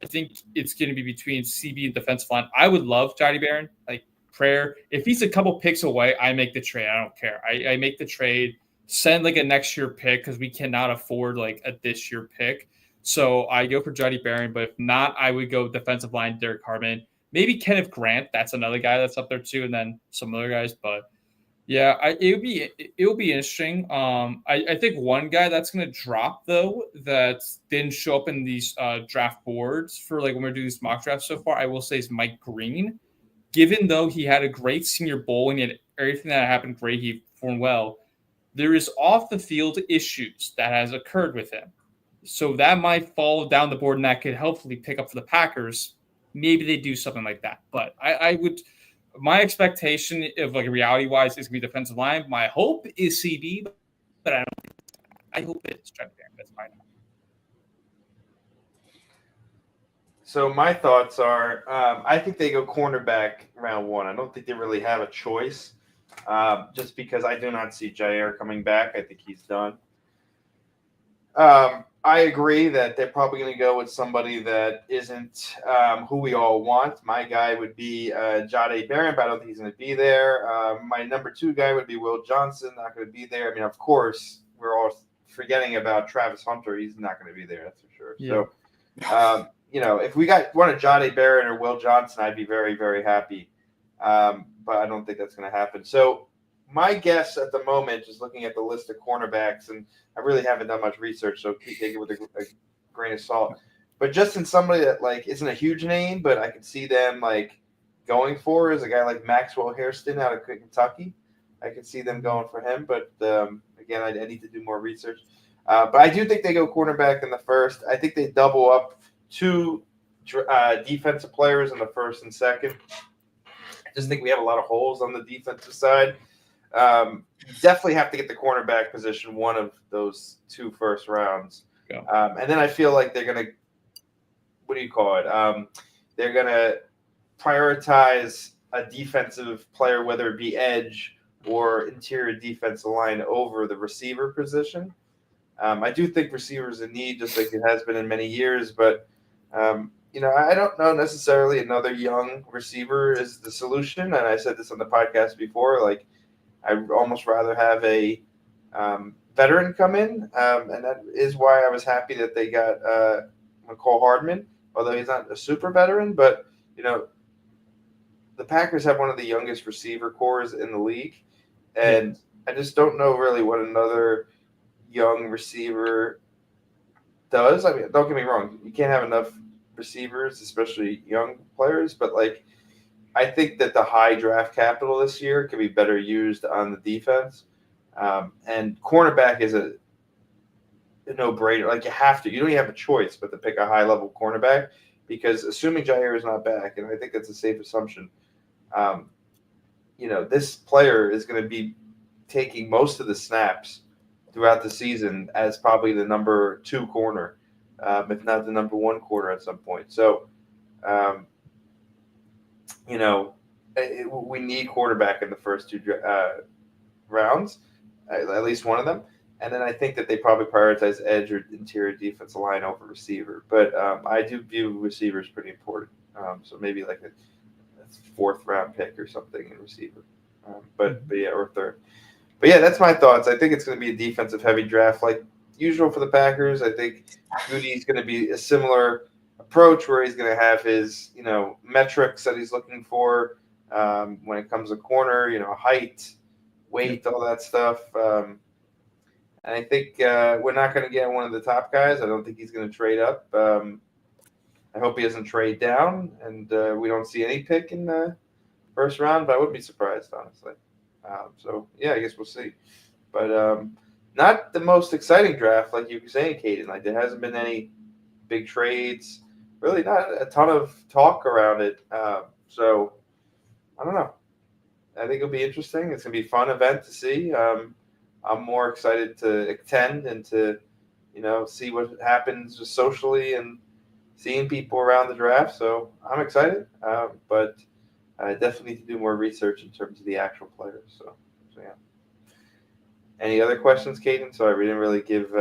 I think it's going to be between CB and defensive line. I would love Johnny Barron, like prayer. If he's a couple picks away, I make the trade. I don't care. I make the trade, send like a next year pick because we cannot afford like a this year pick. So I go for Johnny Barron, but if not, I would go defensive line, Derek Harmon. Maybe Kenneth Grant. That's another guy that's up there too, and then some other guys. But yeah, it'll be interesting. I think one guy that's going to drop though that didn't show up in these draft boards for like when we're doing these mock drafts so far, I will say is Mike Green. Given though he had a great Senior Bowl and he had everything that happened great, he performed well. There is off the field issues that has occurred with him. So that might fall down the board and that could hopefully pick up for the Packers. Maybe they do something like that. But my expectation of like reality-wise is going to be defensive line. My hope is CB, but I hope it's Johnny Barron. That's fine. So my thoughts are I think they go cornerback round 1. I don't think they really have a choice just because I do not see Jair coming back. I think he's done. I agree that they're probably going to go with somebody that isn't who we all want. My guy would be Jahdae Barron, but I don't think he's going to be there. My number 2 guy would be Will Johnson, not going to be there. I mean, of course, we're all forgetting about Travis Hunter. He's not going to be there, that's for sure. Yeah. So, if we want a Jahdae Barron or Will Johnson, I'd be very, very happy. But I don't think that's going to happen. So my guess at the moment, just looking at the list of cornerbacks, and I really haven't done much research, so take it with a grain of salt. But just in somebody that like isn't a huge name, but I could see them like going for is a guy like Maxwell Hairston out of Kentucky. I could see them going for him, but again, I need to do more research. But I do think they go cornerback in the first. I think they double up 2 defensive players in the first and second. I just think we have a lot of holes on the defensive side. Definitely have to get the cornerback position one of those 2 first rounds. Yeah. And then I feel like they're going to, they're going to prioritize a defensive player, whether it be edge or interior defensive line over the receiver position. I do think receivers in need, just like it has been in many years, but I don't know necessarily another young receiver is the solution. And I said this on the podcast before, like, I'd almost rather have a veteran come in, and that is why I was happy that they got McCall Hardman, although he's not a super veteran. But, the Packers have one of the youngest receiver cores in the league, and I just don't know really what another young receiver does. I mean, don't get me wrong, you can't have enough receivers, especially young players, but like I think that the high draft capital this year can be better used on the defense. And cornerback is a no-brainer. Like you have to. You don't even have a choice but to pick a high-level cornerback because assuming Jair is not back, and I think that's a safe assumption, this player is going to be taking most of the snaps throughout the season as probably the number 2 corner, if not the number 1 corner at some point. So, we need quarterback in the first 2 rounds, at least one of them. And then I think that they probably prioritize edge or interior defensive line over receiver. But I do view receivers pretty important. So maybe like a 4th round pick or something in receiver. But yeah, or 3rd. But yeah, that's my thoughts. I think it's going to be a defensive heavy draft like usual for the Packers. I think Goody's going to be a similar approach where he's going to have his, metrics that he's looking for when it comes to corner, height, weight, all that stuff. And I think we're not going to get one of the top guys. I don't think he's going to trade up. I hope he doesn't trade down, and we don't see any pick in the first round, but I wouldn't be surprised, honestly. So, yeah, I guess we'll see. But not the most exciting draft, like you were saying, Caden. Like, there hasn't been any big trades. Really not a ton of talk around it. So, I don't know. I think it'll be interesting. It's going to be a fun event to see. I'm more excited to attend and to, see what happens just socially and seeing people around the draft. So I'm excited, but I definitely need to do more research in terms of the actual players. So yeah. Any other questions, Caden? Sorry, we didn't really give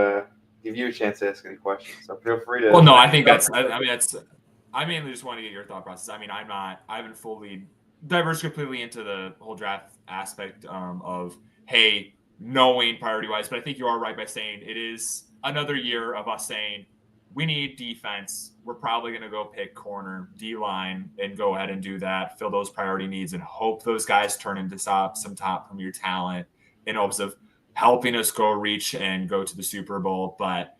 you a chance to ask any questions. So feel free to. Well, no, I think I mainly just want to get your thought process. I mean, I haven't fully diverged completely into the whole draft aspect of, hey, knowing priority-wise, but I think you are right by saying it is another year of us saying we need defense. We're probably going to go pick corner, D-line, and go ahead and do that, fill those priority needs, and hope those guys turn into some top premier talent in hopes of helping us go reach and go to the Super Bowl. But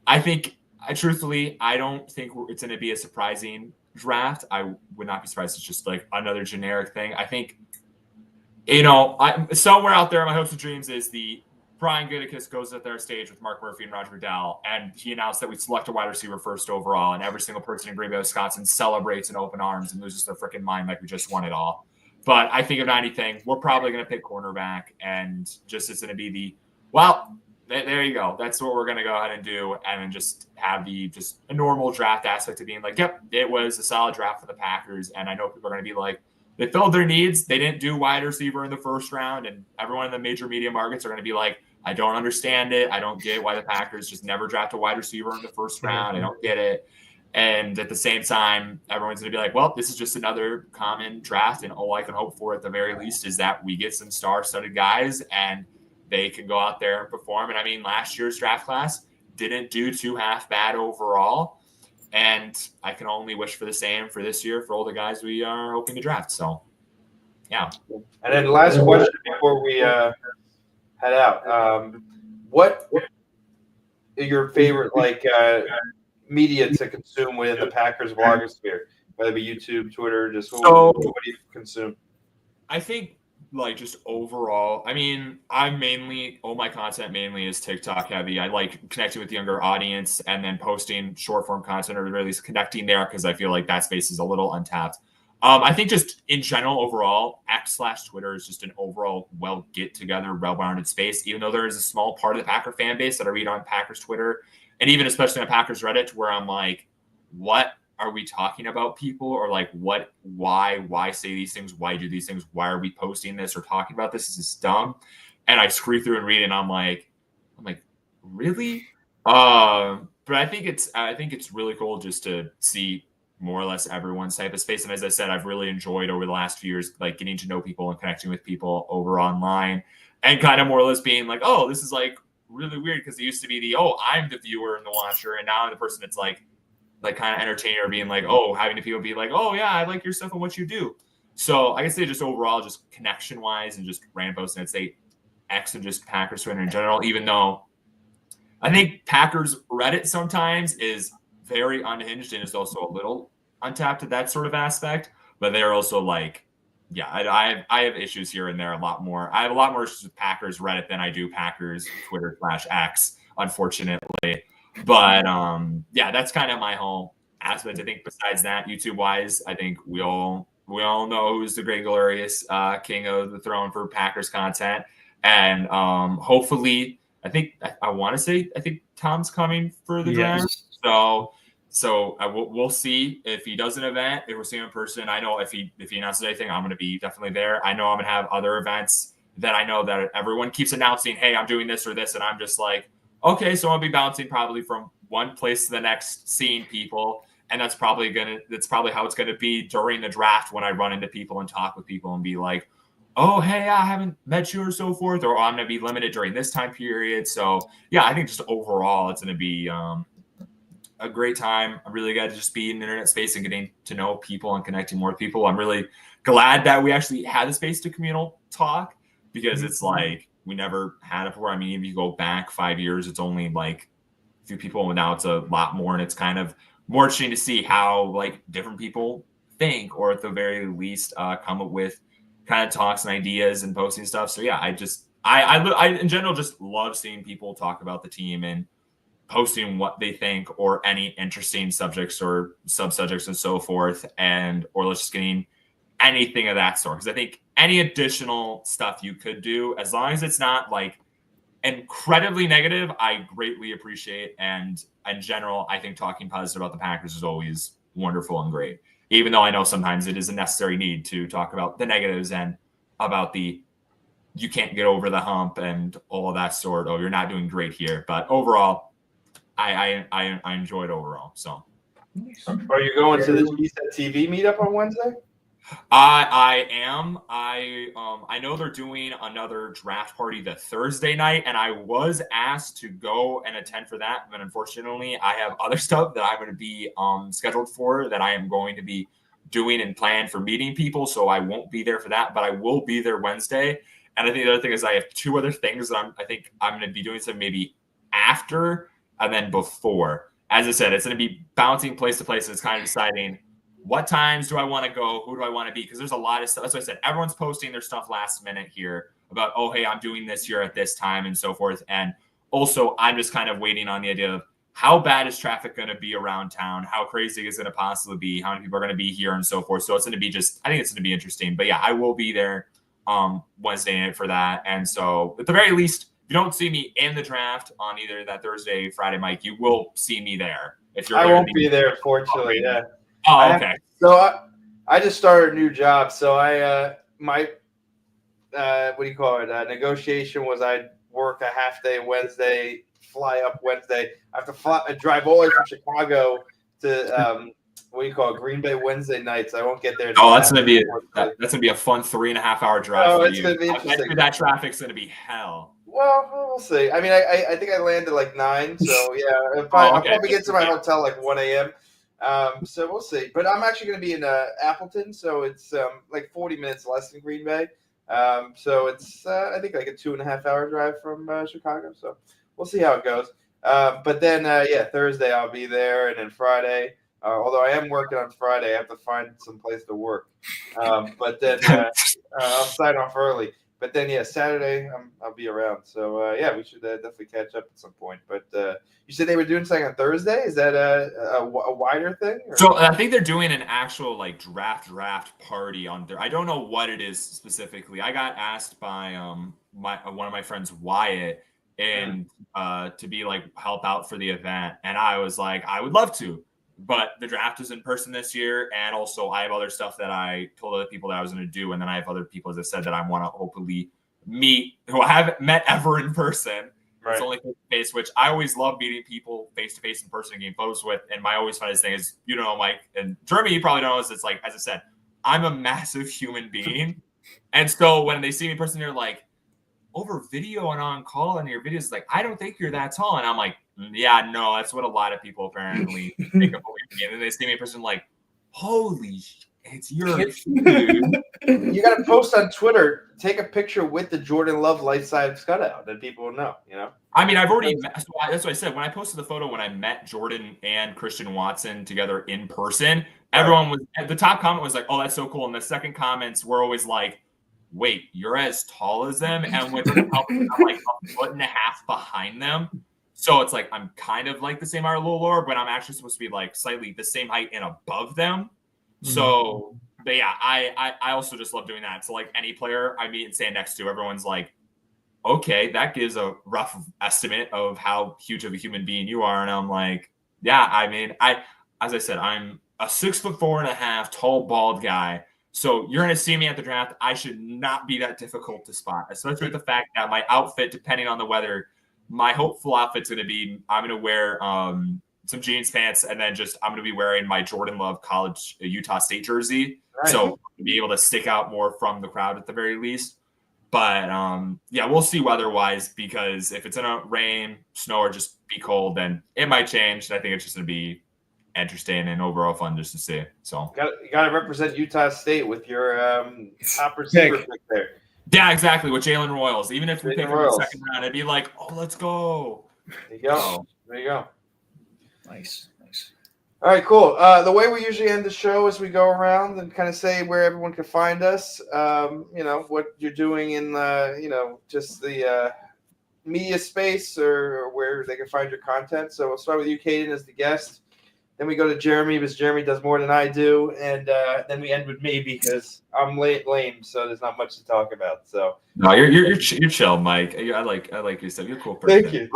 I think, truthfully, I don't think it's going to be a surprising draft. I would not be surprised. It's just like another generic thing. I think, somewhere out there, my hopes and dreams is the Brian Gutekunst goes at their stage with Mark Murphy and Roger Goodell, and he announced that we select a wide receiver first overall, and every single person in Green Bay, Wisconsin celebrates in open arms and loses their freaking mind like we just won it all. But I think if anything, we're probably going to pick cornerback, and just it's going to be there you go. That's what we're going to go ahead and do, and then just have just a normal draft aspect of being like, yep, it was a solid draft for the Packers, and I know people are going to be like, they filled their needs. They didn't do wide receiver in the first round, and everyone in the major media markets are going to be like, I don't understand it. I don't get why the Packers just never draft a wide receiver in the first round. I don't get it. And at the same time, everyone's going to be like, well, this is just another common draft, and all I can hope for at the very least is that we get some star-studded guys and they can go out there and perform. And I mean, last year's draft class didn't do too half bad overall. And I can only wish for the same for this year for all the guys we are hoping to draft. So, yeah. And then last question before we head out. What are your favorite media to consume within the Packers blogosphere? Whether it be YouTube, Twitter, just what do you consume? I think just overall, I mean, all my content mainly is TikTok heavy. I like connecting with the younger audience and then posting short form content, or at least connecting there, because I feel like that space is a little untapped. I think just in general, overall, X/Twitter is just an overall well-get-together, well-rounded space, even though there is a small part of the Packer fan base that I read on Packers Twitter, and even especially on Packers Reddit, where I'm like, what are we talking about, people? Or like, why say these things? Why do these things? Why are we posting this or talking about this? This is dumb. And I screw through and read it, and I'm like, really? But I think it's really cool just to see more or less everyone's type of space. And as I said, I've really enjoyed over the last few years, getting to know people and connecting with people over online, and kind of more or less being like, oh, this is really weird, because it used to be I'm the viewer and the watcher, and now I'm the person that's like kind of entertainer, being like, oh, having the people be like, oh yeah, I like your stuff and what you do. So I guess they just overall, just connection wise and just random posting, I'd say X and just Packers Twitter in general, even though I think Packers Reddit sometimes is very unhinged and is also a little untapped to that sort of aspect. But they're also like, yeah, I have issues here and there a lot more. I have a lot more issues with Packers Reddit than I do Packers Twitter /X, unfortunately. But yeah, that's kind of my whole aspect. I think besides that, YouTube wise, I think we all know who's the great glorious king of the throne for Packers content, and hopefully, I think Tom's coming for the draft. So we'll see if he does an event. If we're seeing him in person, I know if he announces anything, I'm going to be definitely there. I know I'm going to have other events that I know that everyone keeps announcing, hey, I'm doing this or this, and I'm just like, okay, so I'll be bouncing probably from one place to the next, seeing people, and that's probably how it's gonna be during the draft when I run into people and talk with people and be like, oh, hey, I haven't met you or so forth, or I'm gonna be limited during this time period. So yeah, I think just overall it's gonna be a great time. I'm really glad to just be in the internet space and getting to know people and connecting more with people. I'm really glad that we actually had the space to communal talk, because it's like we never had it before. I mean, if you go back 5 years, it's only like a few people, and now it's a lot more, and it's kind of more interesting to see how like different people think, or at the very least come up with kind of talks and ideas and posting stuff. So yeah, I in general just love seeing people talk about the team and posting what they think, or any interesting subjects or sub-subjects and so forth, and or just getting anything of that sort. Because I think any additional stuff you could do, as long as it's not like incredibly negative, I greatly appreciate. And in general, I think talking positive about the Packers is always wonderful and great, even though I know sometimes it is a necessary need to talk about the negatives and about the you can't get over the hump and all of that sort. Oh, you're not doing great here. But overall, I enjoyed overall. So, are you going to the TV meetup on Wednesday? I am. I know they're doing another draft party the Thursday night, and I was asked to go and attend for that, but unfortunately, I have other stuff that I'm going to be scheduled for, that I am going to be doing and plan for meeting people, so I won't be there for that. But I will be there Wednesday. And I think the other thing is I have two other things that I think I'm going to be doing some maybe after and then before. As I said, it's going to be bouncing place to place. It's kind of deciding what times do I want to go, who do I want to be, because there's a lot of stuff. That's what I said. Everyone's posting their stuff last minute here about, oh, hey, I'm doing this here at this time and so forth. And also, I'm just kind of waiting on the idea of how bad is traffic going to be around town? How crazy is it going to possibly be? How many people are going to be here and so forth? So it's going to be I think it's going to be interesting. But yeah, I will be there Wednesday night for that. And so at the very least, if you don't see me in the draft on either that Thursday, Friday, Mike, you will see me there. If you're, I won't be there, unfortunately. Yeah. Oh, okay. I just started a new job, so my what do you call it? Negotiation was I'd work a half day Wednesday, fly up Wednesday. I have to drive all the way from Chicago to what do you call it? Green Bay Wednesday nights. I won't get there. Oh, that's gonna be a fun 3.5 hour drive. Oh, for it's you. gonna be interesting. That traffic's gonna be hell. Well, we'll see. I mean, I think I landed like 9, so yeah, I'll probably get to my hotel like 1 a.m. So we'll see. But I'm actually going to be in Appleton, so it's like 40 minutes less than Green Bay. So it's I think like a 2.5 hour drive from Chicago. So we'll see how it goes. But then Thursday I'll be there, and then Friday. Although I am working on Friday, I have to find some place to work. But then I'll sign off early. But then, Saturday I'll be around. So, we should definitely catch up at some point. But you said they were doing something on Thursday? Is that a wider thing? Or? So I think they're doing an actual like draft party on there. I don't know what it is specifically. I got asked by one of my friends, Wyatt, and to be like help out for the event. And I was like, I would love to. But the draft is in person this year, and also I have other stuff that I told other people that I was going to do, and then I have other people, as I said, that I want to hopefully meet who I haven't met ever in person. Right. It's only face-to-face, which I always love meeting people face-to-face in person and getting photos with. And my always funnest thing is, Mike, and Jeremy, you probably know this, it's like, as I said, I'm a massive human being. And so when they see me in person, they're like, over video and on call and your videos, like, I don't think you're that tall. And I'm like, yeah, no, that's what a lot of people apparently think of me. And then they see me in person like, holy it's your dude. You got to post on Twitter. Take a picture with the Jordan Love life-size cutout, that people will know. I mean, I've already. That's what I said when I posted the photo when I met Jordan and Christian Watson together in person. Everyone was the top comment was like, "Oh, that's so cool," and the second comments were always like, "Wait, you're as tall as them," and with I'm like a foot and a half behind them. So it's like I'm kind of like the same height, a little lower, but I'm actually supposed to be like slightly the same height and above them. So, but yeah, I also just love doing that. So like any player I meet and stand next to, everyone's like, okay, that gives a rough estimate of how huge of a human being you are. And I'm like, yeah, I mean, as I said, I'm a 6'4.5" tall, bald guy. So you're going to see me at the draft. I should not be that difficult to spot, especially with the fact that my outfit, depending on the weather, my hopeful outfit's going to be, I'm going to wear some jeans pants, and then I'm going to be wearing my Jordan Love college Utah State jersey. Right. So to be able to stick out more from the crowd at the very least. But yeah, we'll see weather-wise, because if it's going to rain, snow, or just be cold, then it might change. I think it's just going to be interesting and overall fun just to see. So you got to represent Utah State with your top receiver pick there. Yeah, exactly. With Jalen Royals, even if we pick him in the second round, I'd be like, "Oh, let's go." There you go. There you go. Nice. All right, cool. The way we usually end the show is we go around and kind of say where everyone can find us. What you're doing in just the media space, or where they can find your content. So we'll start with you, Caden, as the guest. Then we go to Jeremy, because Jeremy does more than I do, and then we end with me because I'm lame, so there's not much to talk about. So no, you're chill, Mike. I like you said. You're a cool person. Thank you.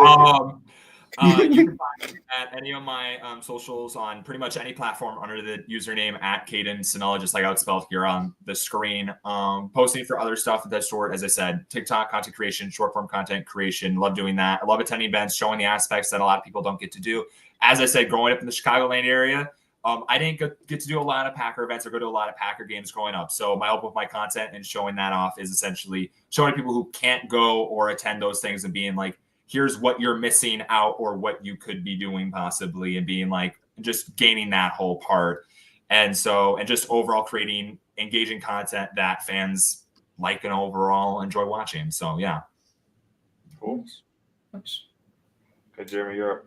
You can find me at any of my socials on pretty much any platform under the username at Caden Sunila, just like how it's spelled here on the screen. Posting for other stuff of that sort, as I said, TikTok content creation, short form content creation. Love doing that. I love attending events, showing the aspects that a lot of people don't get to do. As I said, growing up in the Chicagoland area, I didn't get to do a lot of Packer events or go to a lot of Packer games growing up. So my hope with my content and showing that off is essentially showing people who can't go or attend those things and being like, here's what you're missing out or what you could be doing possibly, and being like, just gaining that whole part. And just overall creating engaging content that fans like and overall enjoy watching. So yeah. Cool. Nice. Good, Jeremy, you're up.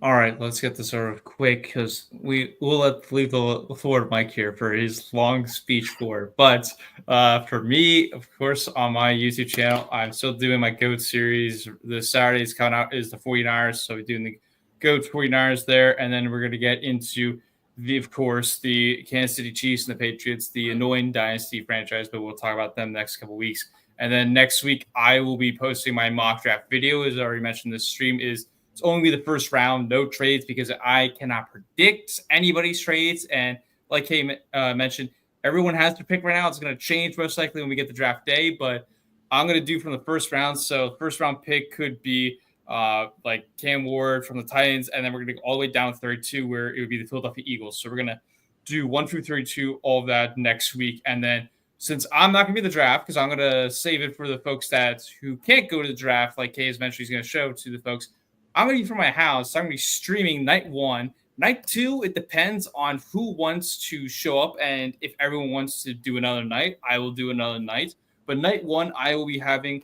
All right, let's get this over quick, because we'll leave the forward mic here for his long speech for. But for me, of course, on my YouTube channel, I'm still doing my GOAT series. The Saturday's coming out is the 49ers, so we're doing the GOAT 49ers there, and then we're going to get into of course, the Kansas City Chiefs and the Patriots, the annoying dynasty franchise, but we'll talk about them next couple weeks. And then next week, I will be posting my mock draft video. As I already mentioned, this stream it's only the first round, no trades, because I cannot predict anybody's trades. And like Kay mentioned, everyone has to pick right now. It's going to change most likely when we get the draft day, but I'm going to do from the first round. So the first round pick could be like Cam Ward from the Titans, and then we're going to go all the way down to 32, where it would be the Philadelphia Eagles. So we're going to do 1 through 32, all of that next week. And then since I'm not going to be the draft, because I'm going to save it for the folks who can't go to the draft, like Kay has mentioned, he's going to show to the folks. I'm going to be from my house. So I'm going to be streaming night 1. Night 2, it depends on who wants to show up. And if everyone wants to do another night, I will do another night. But night 1, I will be having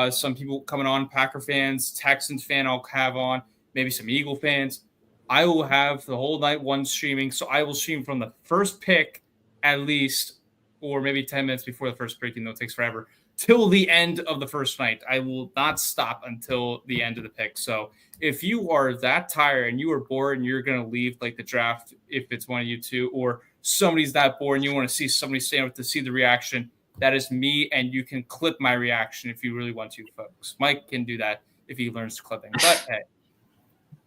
some people coming on, Packer fans, Texans fan I'll have on, maybe some Eagle fans. I will have the whole night 1 streaming. So I will stream from the first pick at least, or maybe 10 minutes before the first pick, it takes forever, till the end of the first night. I will not stop until the end of the pick. So if you are that tired and you are bored and you're going to leave like the draft, if it's one of you two, or somebody's that bored and you want to see somebody stand up to see the reaction, that is me, and you can clip my reaction if you really want to, folks. Mike can do that if he learns clipping. But hey,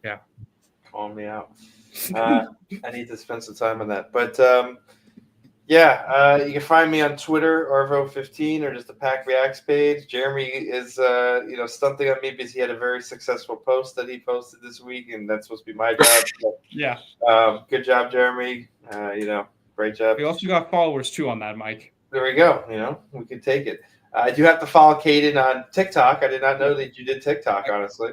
yeah. Calling me out. I need to spend some time on that. But you can find me on Twitter, Arvo15, or just the PackRects page. Jeremy is stunting on me because he had a very successful post that he posted this week, and that's supposed to be my job. So, yeah. Good job, Jeremy. Great job. We also got followers too on that, Mike. There we go. We can take it. I do have to follow Caden on TikTok. I did not know that you did TikTok, honestly.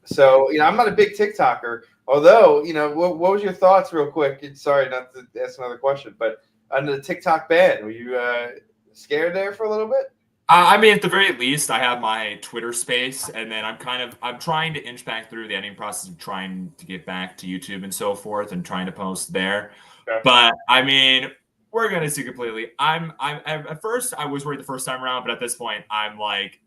So, I'm not a big TikToker, although, what was your thoughts real quick? Sorry, not to ask another question, but on the TikTok ban, were you scared there for a little bit? I mean, at the very least, I have my Twitter space, and then I'm trying to inch back through the editing process of trying to get back to YouTube and so forth, and trying to post there. Okay. But I mean, we're gonna see completely. I'm at first I was worried the first time around, but at this point, I'm like,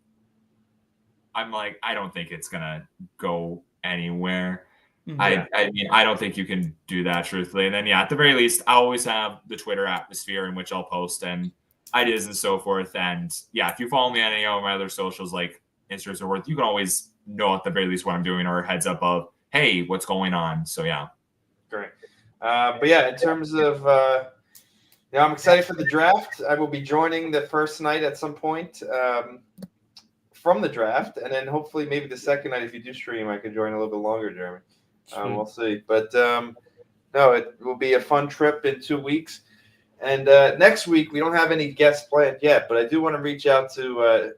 I don't think it's gonna go anywhere. Yeah. I mean, I don't think you can do that truthfully. And then, at the very least, I always have the Twitter atmosphere in which I'll post and ideas and so forth. And if you follow me on any of my other socials like Instagram or so forth, you can always know at the very least what I'm doing or a heads up of, hey, what's going on. So great. But in terms of I'm excited for the draft. I will be joining the first night at some point from the draft, and then hopefully maybe the second night if you do stream, I could join a little bit longer, Jeremy. We'll see. But no, it will be a fun trip in 2 weeks. And next week, we don't have any guests planned yet, but I do want to reach out to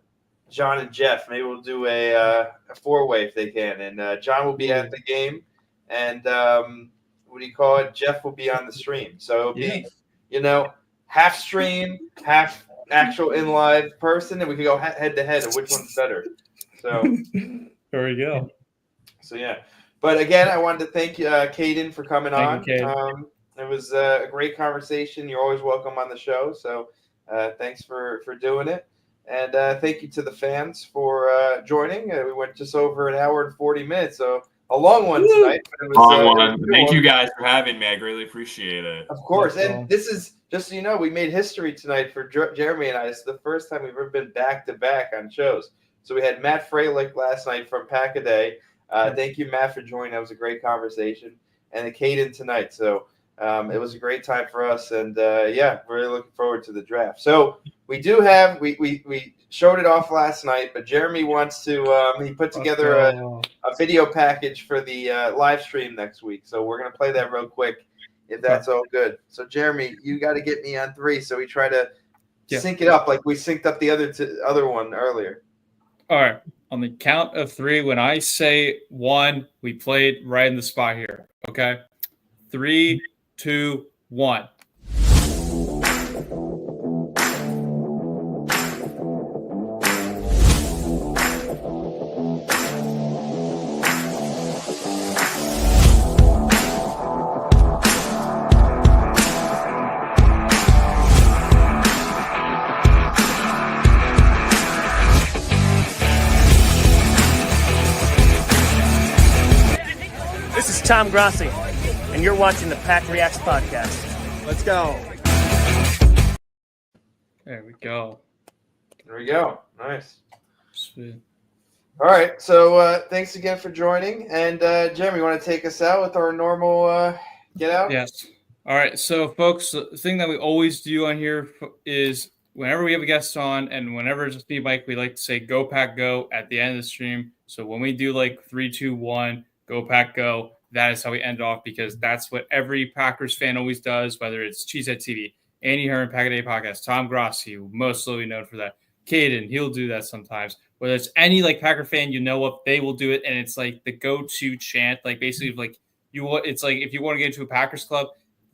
John and Jeff. Maybe we'll do a four-way if they can. And John will be at the game, and Jeff will be on the stream. So it'll be, half stream, half actual in-live person, and we can go head-to-head of which one's better. So there we go. So, But again, I wanted to thank Caden for coming on. It was a great conversation. You're always welcome on the show. So thanks for doing it. And thank you to the fans for joining. We went just over an hour and 40 minutes. So a long one tonight. But it was, long one. Thank you guys for having me. I greatly appreciate it. Of course. And this is, just so you know, we made history tonight for Jeremy and I. It's the first time we've ever been back-to-back on shows. So we had Matt Freilich last night from Pack-A-Day. Thank you, Matt, for joining. That was a great conversation. And the Caden tonight. So it was a great time for us. And, really looking forward to the draft. So we do have – we showed it off last night, but Jeremy wants to he put together a video package for the live stream next week. So we're going to play that real quick if that's all good. So, Jeremy, you got to get me on 3 so we try to sync it up like we synced up the other one earlier. All right. On the count of 3, when I say 1, we played right in the spot here. Okay? 3, 2, 1. Tom Grossi, and you're watching the PackRects podcast. Let's go. There we go. There we go. Nice. Sweet. All right. So thanks again for joining. And Jeremy, you want to take us out with our normal get out? Yes. All right. So, folks, the thing that we always do on here is whenever we have a guest on and whenever it's just me, Mike, we like to say "Go Pack Go" at the end of the stream. So when we do like 3, 2, 1, Go Pack Go. That is how we end off because that's what every Packers fan always does, whether it's Cheesehead TV, Andy Herman, Pack-A-Day Podcast, Tom Grossi, mostly known for that. Caden, he'll do that sometimes. Whether it's any Packer fan, what, they will do it, and it's like the go-to chant. Like basically, it's like if you want to get into a Packers club,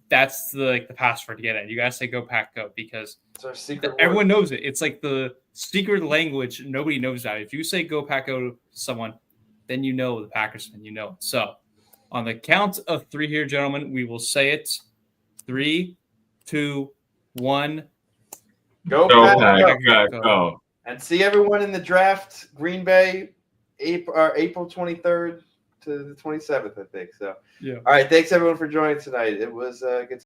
that's the password to get in. You gotta say "Go Pack Go" because it's our secret everyone knows it. It's like the secret language nobody knows that. If you say "Go Pack Go" to someone, then you know the Packers fan. You know it. So. On the count of 3 here, gentlemen, we will say it. 3, 2, 1. Go, go. And see everyone in the draft, Green Bay, April 23rd to the 27th, I think. So, All right. Thanks, everyone, for joining tonight. It was good.